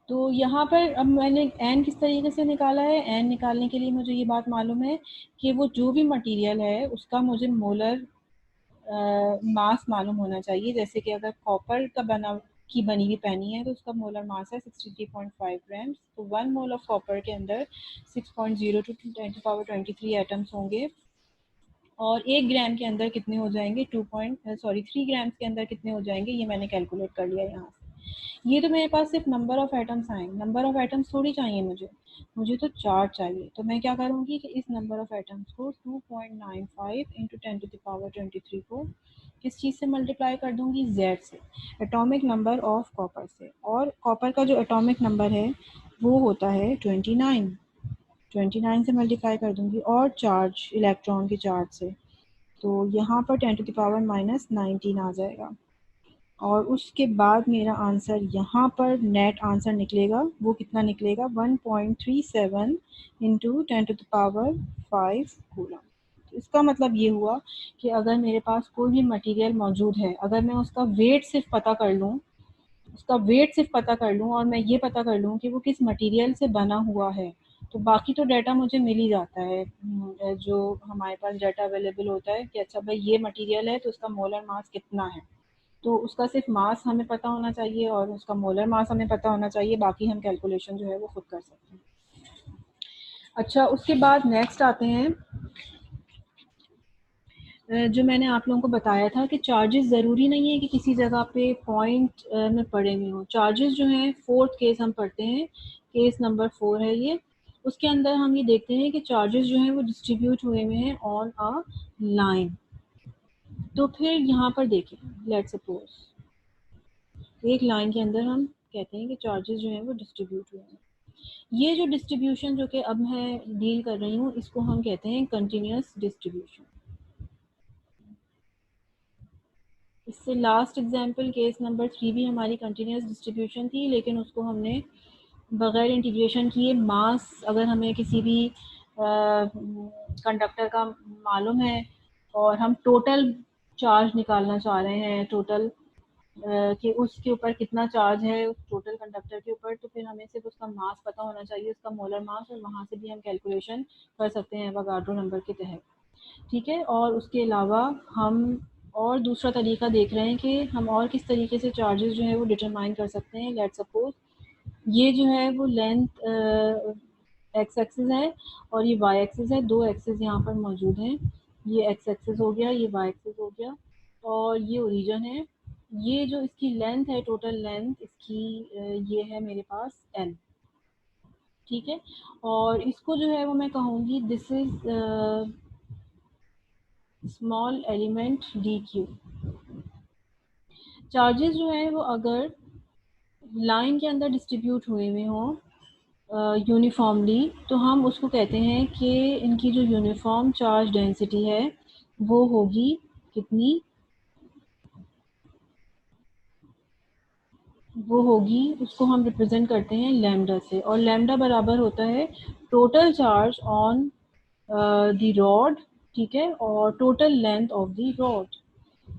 तो यहाँ पर अब मैंने एन किस तरीके से निकाला है, एन निकालने के लिए मुझे ये बात मालूम है कि वो जो भी मटेरियल है उसका मुझे मोलर मास मालूम होना चाहिए। जैसे कि अगर कॉपर का बनी हुई पेनी है तो उसका मोलर मास है 63.5 ग्राम्स। तो 1 मोल ऑफ कॉपर के अंदर 6.02 10⁻23 एटम्स होंगे, और 1 ग्राम के अंदर कितने हो जाएंगे, 3 ग्राम्स के अंदर कितने हो जाएंगे, ये मैंने कैलकुलेट कर लिया यहाँ से। ये तो मेरे पास सिर्फ नंबर ऑफ एटम्स आए, नंबर ऑफ एटम्स थोड़ी चाहिए मुझे, मुझे तो चार्ज चाहिए। तो मैं क्या करूँगी कि इस नंबर ऑफ एटम्स को 2.95 इंटू 10⁻23 को किस चीज़ से मल्टीप्लाई कर दूंगी, जेड से, एटॉमिक नंबर ऑफ कॉपर से। और कॉपर का जो एटॉमिक नंबर है वो होता है 29, 29 से मल्टीप्लाई कर दूंगी, और चार्ज, इलेक्ट्रॉन के चार्ज से, तो यहाँ पर 10⁻−19 आ जाएगा। और उसके बाद मेरा आंसर यहाँ पर नेट आंसर निकलेगा, वो कितना निकलेगा, 1.37 इंटू 10⁻5 कूलम। तो इसका मतलब ये हुआ कि अगर मेरे पास कोई भी मटेरियल मौजूद है, अगर मैं उसका वेट सिर्फ पता कर लूँ, उसका वेट सिर्फ पता कर लूँ, और मैं ये पता कर लूँ कि वो किस मटेरियल से बना हुआ है, तो बाकी तो डाटा मुझे मिल ही जाता है। जो हमारे पास डाटा अवेलेबल होता है कि अच्छा भाई ये मटेरियल है तो उसका मोलर मास कितना है, तो उसका सिर्फ मास हमें पता होना चाहिए और उसका मोलर मास हमें पता होना चाहिए, बाकी हम कैलकुलेशन जो है वो खुद कर सकते हैं। अच्छा, उसके बाद नेक्स्ट आते हैं, जो मैंने आप लोगों को बताया था कि चार्जेस ज़रूरी नहीं है कि किसी जगह पे पॉइंट में पड़े हुए हों। चार्जेस जो हैं, फोर्थ केस हम पढ़ते हैं, केस नंबर 4 है ये। उसके अंदर हम ये देखते हैं कि चार्जेस जो हैं वो डिस्ट्रीब्यूट हुए हुए हैं ऑन अ लाइन। तो फिर यहाँ पर देखें, लेट्स सपोज एक लाइन के अंदर हम कहते हैं कि चार्जेस जो हैं वो डिस्ट्रीब्यूट हुए हैं। ये जो डिस्ट्रीब्यूशन जो कि अब मैं डील कर रही हूँ, इसको हम कहते हैं कंटिन्यूस डिस्ट्रीब्यूशन। इससे लास्ट एग्जांपल केस नंबर 3 भी हमारी कंटिन्यूस डिस्ट्रीब्यूशन थी, लेकिन उसको हमने बगैर इंटीग्रेशन किए मास, अगर हमें किसी भी कंडक्टर का मालूम है और हम टोटल चार्ज निकालना चाह रहे हैं, टोटल कि उसके ऊपर कितना चार्ज है उस टोटल कंडक्टर के ऊपर, तो फिर हमें सिर्फ उसका मास पता होना चाहिए, उसका मोलर मास, और वहाँ से भी हम कैलकुलेशन कर सकते हैं एवोगाड्रो नंबर के तहत। ठीक है, और उसके अलावा हम और दूसरा तरीका देख रहे हैं कि हम और किस तरीके से चार्जेस जो है वो डिटरमाइन कर सकते हैं। लेट्स सपोज ये जो है वो लेंथ एक्स एक्सिस है और ये वाई एक्सिस है, दो एक्सिस यहाँ पर मौजूद हैं। ये एक्स एक्सिस हो गया, ये वाई एक्सिस हो गया, और ये ओरिजिन है। ये जो इसकी लेंथ है, टोटल लेंथ इसकी ये है मेरे पास एल। ठीक है, और इसको जो है वो मैं कहूँगी this is small element D Q. Charges जो है वो अगर लाइन के अंदर डिस्ट्रीब्यूट हुए हुए हों यूनिफॉर्मली, तो हम उसको कहते हैं कि इनकी जो यूनिफॉर्म चार्ज डेंसिटी है वो होगी कितनी, वो होगी, उसको हम रिप्रेजेंट करते हैं लैम्डा से, और लैम्डा बराबर होता है total charge on the rod. ठीक है, और total length of the rod.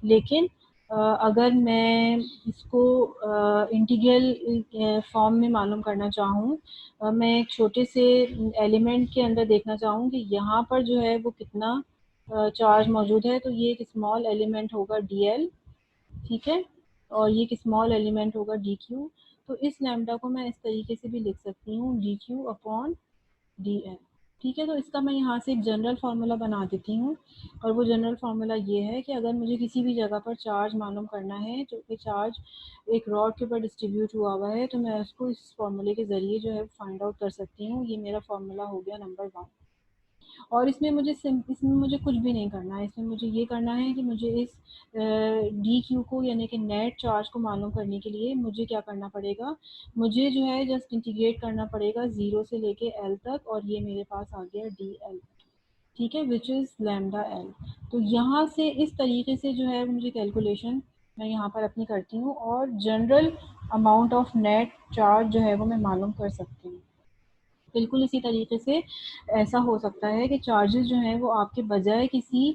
लेकिन अगर मैं इसको इंटीग्रल फॉर्म में मालूम करना चाहूँ, मैं एक छोटे से एलिमेंट के अंदर देखना चाहूँ कि यहाँ पर जो है वो कितना चार्ज मौजूद है, तो ये एक स्मॉल एलिमेंट होगा डी एल। ठीक है, और ये एक स्मॉल एलिमेंट होगा डी क्यू। तो इस लैम्डा को मैं इस तरीके से भी लिख सकती हूँ, d q upon D L. ठीक है, तो इसका मैं यहाँ से एक जनरल फार्मूला बना देती हूँ, और वो जनरल फार्मूला ये है कि अगर मुझे किसी भी जगह पर चार्ज मालूम करना है, जो कि चार्ज एक रॉड के ऊपर डिस्ट्रीब्यूट हुआ हुआ है, तो मैं उसको इस फार्मूले के ज़रिए जो है फाइंड आउट कर सकती हूँ। ये मेरा फार्मूला हो गया नंबर 1। और इसमें मुझे कुछ भी नहीं करना है, इसमें मुझे ये करना है कि मुझे इस डी क्यू को, यानी कि नेट चार्ज को मालूम करने के लिए मुझे क्या करना पड़ेगा, मुझे जो है जस्ट इंटीग्रेट करना पड़ेगा 0 से लेके एल तक, और ये मेरे पास आ गया डी एल। ठीक है, विच इज़ लैम्डा एल। तो यहाँ से इस तरीके से जो है मुझे कैलकुलेशन मैं यहाँ पर अपनी करती हूँ, और general amount of net charge जो है वो मैं मालूम कर सकती हूँ। बिल्कुल इसी तरीके से ऐसा हो सकता है कि चार्जेस जो हैं वो आपके बजाय किसी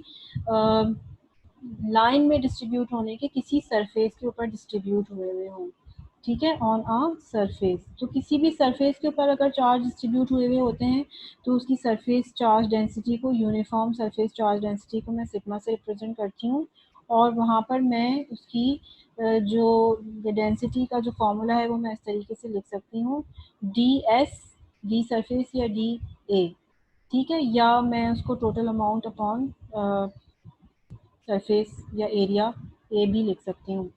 लाइन में डिस्ट्रीब्यूट होने के किसी सरफेस के ऊपर डिस्ट्रीब्यूट हुए हुए हों। ठीक है, ऑन अ सरफेस। तो किसी भी सरफेस के ऊपर अगर चार्ज डिस्ट्रीब्यूट हुए हुए होते हैं, तो उसकी सरफेस चार्ज डेंसिटी को, यूनिफॉर्म सरफेस चार्ज डेंसिटी को मैं सिग्मा से रिप्रेजेंट करती हूँ, और वहाँ पर मैं उसकी जो डेंसिटी का जो फॉर्मूला है वो मैं इस तरीके से लिख सकती हूँ, डी एस, डी सरफेस या डी ए। ठीक है, या मैं उसको टोटल अमाउंट अपॉन सरफेस या एरिया ए भी लिख सकती हूँ।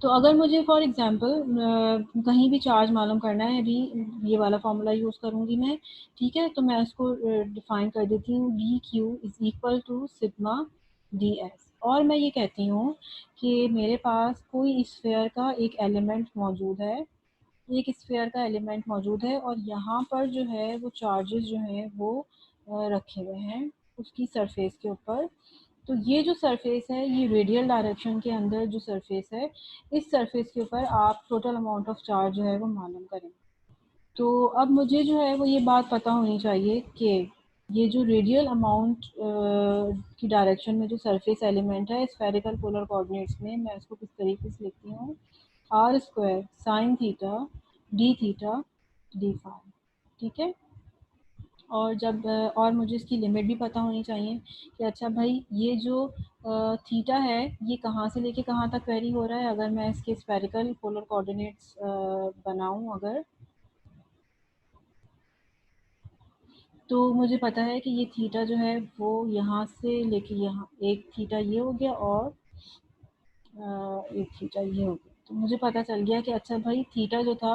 तो अगर मुझे फॉर एग्जांपल कहीं भी चार्ज मालूम करना है, अभी ये वाला फॉर्मूला यूज़ करूँगी मैं। ठीक है, तो मैं उसको डिफाइन कर देती हूँ, d q is equal to sigma d s, और मैं ये कहती हूँ कि मेरे पास कोई स्फेयर का एक एलिमेंट मौजूद है, एक स्फेयर का एलिमेंट मौजूद है, और यहाँ पर जो है वो चार्जेस जो हैं वो रखे हुए हैं उसकी सरफेस के ऊपर। तो ये जो सरफेस है, ये रेडियल डायरेक्शन के अंदर जो सरफेस है, इस सरफेस के ऊपर आप टोटल अमाउंट ऑफ चार्ज जो है वो मालूम करें। तो अब मुझे जो है वो ये बात पता होनी चाहिए कि ये जो रेडियल अमाउंट की डायरेक्शन में जो सरफेस एलिमेंट है स्फेरिकल पोलर कोऑर्डिनेट्स में, मैं इसको किस तरीके से लिखती हूँ, r square sine theta d phi. ठीक है, और जब और मुझे इसकी लिमिट भी पता होनी चाहिए कि अच्छा भाई ये जो थीटा है ये कहाँ से लेके कहाँ तक वेरी हो रहा है। अगर मैं इसके स्फेरिकल पोलर कोऑर्डिनेट्स बनाऊं अगर, तो मुझे पता है कि ये थीटा जो है वो यहाँ से लेके यहाँ, एक थीटा ये हो गया और एक थीटा ये हो गया। तो मुझे पता चल गया कि अच्छा भाई थीटा जो था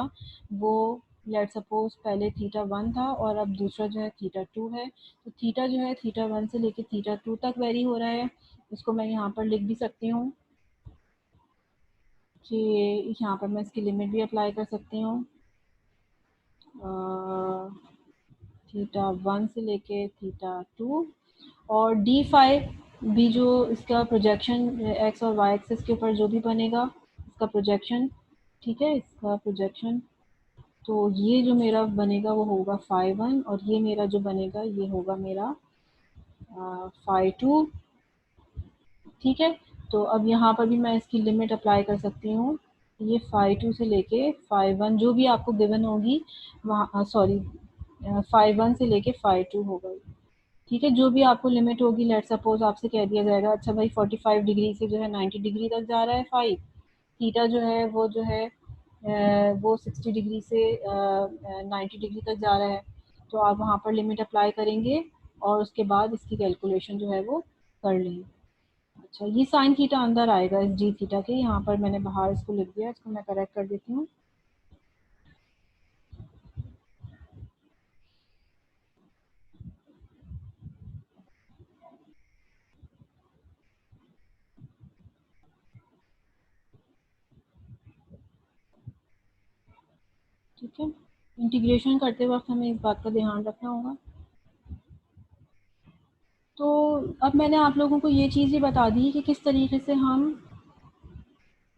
वो, लेट सपोज पहले थीटा 1 था और अब दूसरा जो है थीटा 2 है। तो थीटा जो है थीटा 1 से लेके थीटा 2 तक वेरी हो रहा है। इसको मैं यहाँ पर लिख भी सकती हूँ कि यहाँ पर मैं इसकी लिमिट भी अप्लाई कर सकती हूँ। थीटा 1 से लेके थीटा 2, और D5 भी जो इसका प्रोजेक्शन एक्स और वाई एक्सिस के ऊपर जो भी बनेगा इसका प्रोजेक्शन, ठीक है, इसका प्रोजेक्शन, तो ये जो मेरा बनेगा वो होगा फाई 1, और ये मेरा जो बनेगा ये होगा मेरा फाई 2, ठीक है। तो अब यहाँ पर भी मैं इसकी लिमिट अप्लाई कर सकती हूँ। ये फाई 2 से लेके फाई 1 जो भी आपको गिवन होगी वहाँ, सॉरी, फाई 1 से लेके फाई 2 होगा, ठीक है। जो भी आपको लिमिट होगी, लेट सपोज आपसे कह दिया जाएगा अच्छा भाई 45 डिग्री से जो है 90 डिग्री तक जा रहा है फाई, थीटा जो है वो जो है वो 60 डिग्री से 90 डिग्री तक जा रहा है, तो आप वहाँ पर लिमिट अप्लाई करेंगे और उसके बाद इसकी कैलकुलेशन जो है वो कर लेंगे। अच्छा, ये साइन थीटा अंदर आएगा इस डी थीटा के, यहाँ पर मैंने बाहर इसको लिख दिया, इसको मैं करेक्ट कर देती हूँ। ठीक है, इंटीग्रेशन करते वक्त हमें इस बात का ध्यान रखना होगा। तो अब मैंने आप लोगों को ये चीज़ ही बता दी कि किस तरीके से हम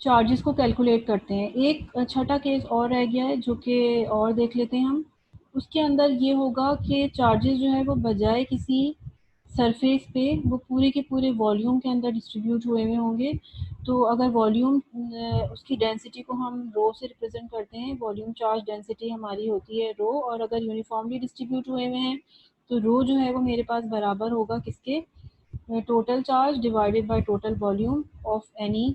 चार्जेस को कैलकुलेट करते हैं। एक छठा केस और रह गया है जो कि और देख लेते हैं हम। उसके अंदर ये होगा कि चार्जेस जो है वो बजाय किसी सरफेस पे वो पूरे के पूरे वॉल्यूम के अंदर डिस्ट्रीब्यूट हुए हुए होंगे। तो अगर वॉल्यूम उसकी डेंसिटी को हम रो से रिप्रेजेंट करते हैं, वॉल्यूम चार्ज डेंसिटी हमारी होती है रो, और अगर यूनिफॉर्मली डिस्ट्रीब्यूट हुए हुए हैं तो रो जो है वो मेरे पास बराबर होगा किसके, total charge divided by total volume of any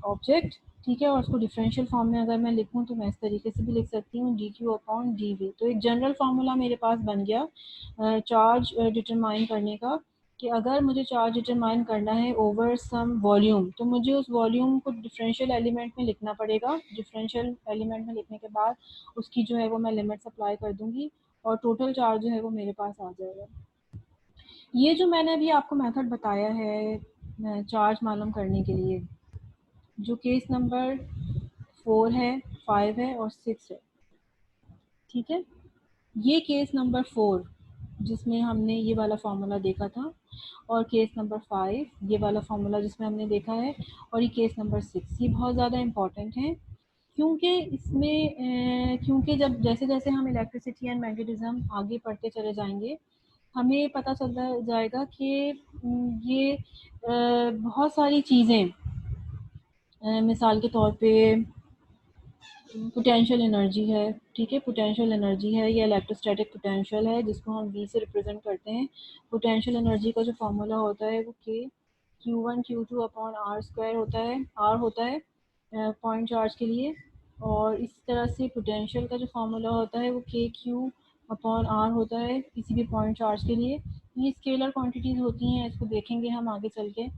object, ठीक है। और उसको डिफरेंशियल फॉर्म में अगर मैं लिखूं तो मैं इस तरीके से भी लिख सकती हूँ d q upon d v. तो एक जनरल फार्मूला मेरे पास बन गया चार्ज डिटरमाइन करने का, कि अगर मुझे चार्ज डिटरमाइन करना है ओवर सम वॉल्यूम तो मुझे उस वॉल्यूम को डिफरेंशियल एलिमेंट में लिखना पड़ेगा। डिफरेंशियल एलिमेंट में लिखने के बाद उसकी जो है वो मैं लिमिट्स अप्लाई कर दूंगी और टोटल चार्ज जो है वो मेरे पास आ जाएगा। ये जो मैंने अभी आपको मेथड बताया है चार्ज मालूम करने के लिए, जो केस नंबर 4 है, 5 है और 6 है, ठीक है। ये केस नंबर 4 जिसमें हमने ये वाला फार्मूला देखा था, और केस नंबर 5 ये वाला फार्मूला जिसमें हमने देखा है, और ये केस नंबर 6 ये बहुत ज़्यादा इम्पॉर्टेंट है, क्योंकि इसमें क्योंकि जब जैसे जैसे हम इलेक्ट्रिसिटी एंड मैग्नेटिज्म आगे पढ़ते चले जाएंगे हमें पता चलता जाएगा कि ये बहुत सारी चीज़ें, मिसाल के तौर पे पोटेंशियल एनर्जी है, ठीक है, पोटेंशियल एनर्जी है, ये इलेक्ट्रोस्टैटिक पोटेंशियल है जिसको हम V से रिप्रेजेंट करते हैं। पोटेंशियल एनर्जी का जो फॉर्मूला होता है वो K Q1 Q2 upon R square होता है, R होता है पॉइंट चार्ज के लिए। और इस तरह से पोटेंशियल का जो फॉर्मूला होता है वो K Q अपॉन R होता है किसी भी पॉइंट चार्ज के लिए। ये स्केलर क्वांटिटीज़ होती हैं, इसको देखेंगे हम आगे चल के।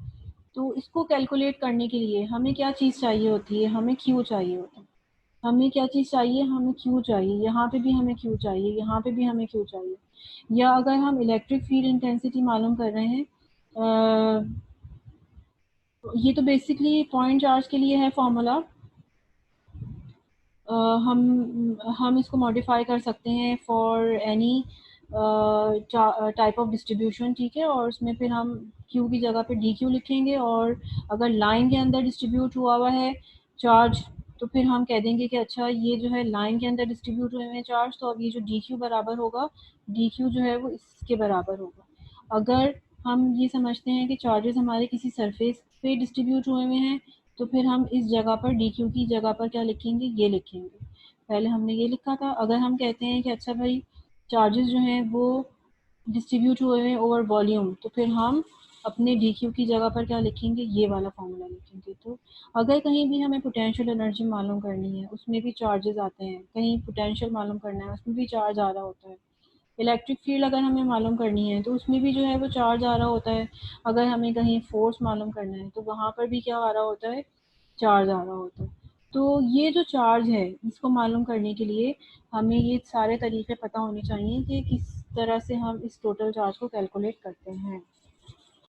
तो इसको कैलकुलेट करने के लिए हमें क्या चीज़ चाहिए होती है, हमें Q चाहिए होता है। हमें क्या चीज़ चाहिए, हमें क्यू चाहिए, यहाँ पे भी हमें क्यू चाहिए, यहाँ पे भी हमें क्यू चाहिए। या अगर हम इलेक्ट्रिक फील्ड इंटेंसिटी मालूम कर रहे हैं, ये तो बेसिकली पॉइंट चार्ज के लिए है फॉर्मूला। हम इसको मॉडिफाई कर सकते हैं for any type of distribution, ठीक है। और उसमें फिर हम क्यू की जगह पे डी क्यू लिखेंगे, और अगर लाइन के अंदर डिस्ट्रीब्यूट हुआ हुआ है चार्ज तो फिर हम कह देंगे कि अच्छा ये जो है लाइन के अंदर डिस्ट्रीब्यूट हुए हैं चार्ज, तो अब ये जो डी क्यू बराबर होगा, डी क्यू जो है वो इसके बराबर होगा। अगर हम ये समझते हैं कि चार्जेस हमारे किसी सरफेस पे डिस्ट्रीब्यूट हुए हुए हैं तो फिर हम इस जगह पर डी क्यू की जगह पर क्या लिखेंगे, ये लिखेंगे। पहले हमने ये लिखा था। अगर हम कहते हैं कि अच्छा भाई चार्जेस जो हैं वो डिस्ट्रीब्यूट हुए हैं ओवर वॉल्यूम, तो फिर हम अपने डी क्यू की जगह पर क्या लिखेंगे, ये वाला फॉर्मूला लिखेंगे। तो अगर कहीं भी हमें पोटेंशियल एनर्जी मालूम करनी है उसमें भी चार्जेस आते हैं, कहीं पोटेंशियल मालूम करना है उसमें भी चार्ज आ रहा होता है। इलेक्ट्रिक फील्ड अगर हमें मालूम करनी है तो उसमें भी जो है वो चार्ज आ रहा होता है। अगर हमें कहीं फोर्स मालूम करना है तो वहाँ पर भी क्या आ रहा होता है, चार्ज आ रहा होता है। तो ये जो चार्ज है इसको मालूम करने के लिए हमें ये सारे तरीके पता होने चाहिए कि किस तरह से हम इस टोटल चार्ज को कैलकुलेट करते हैं।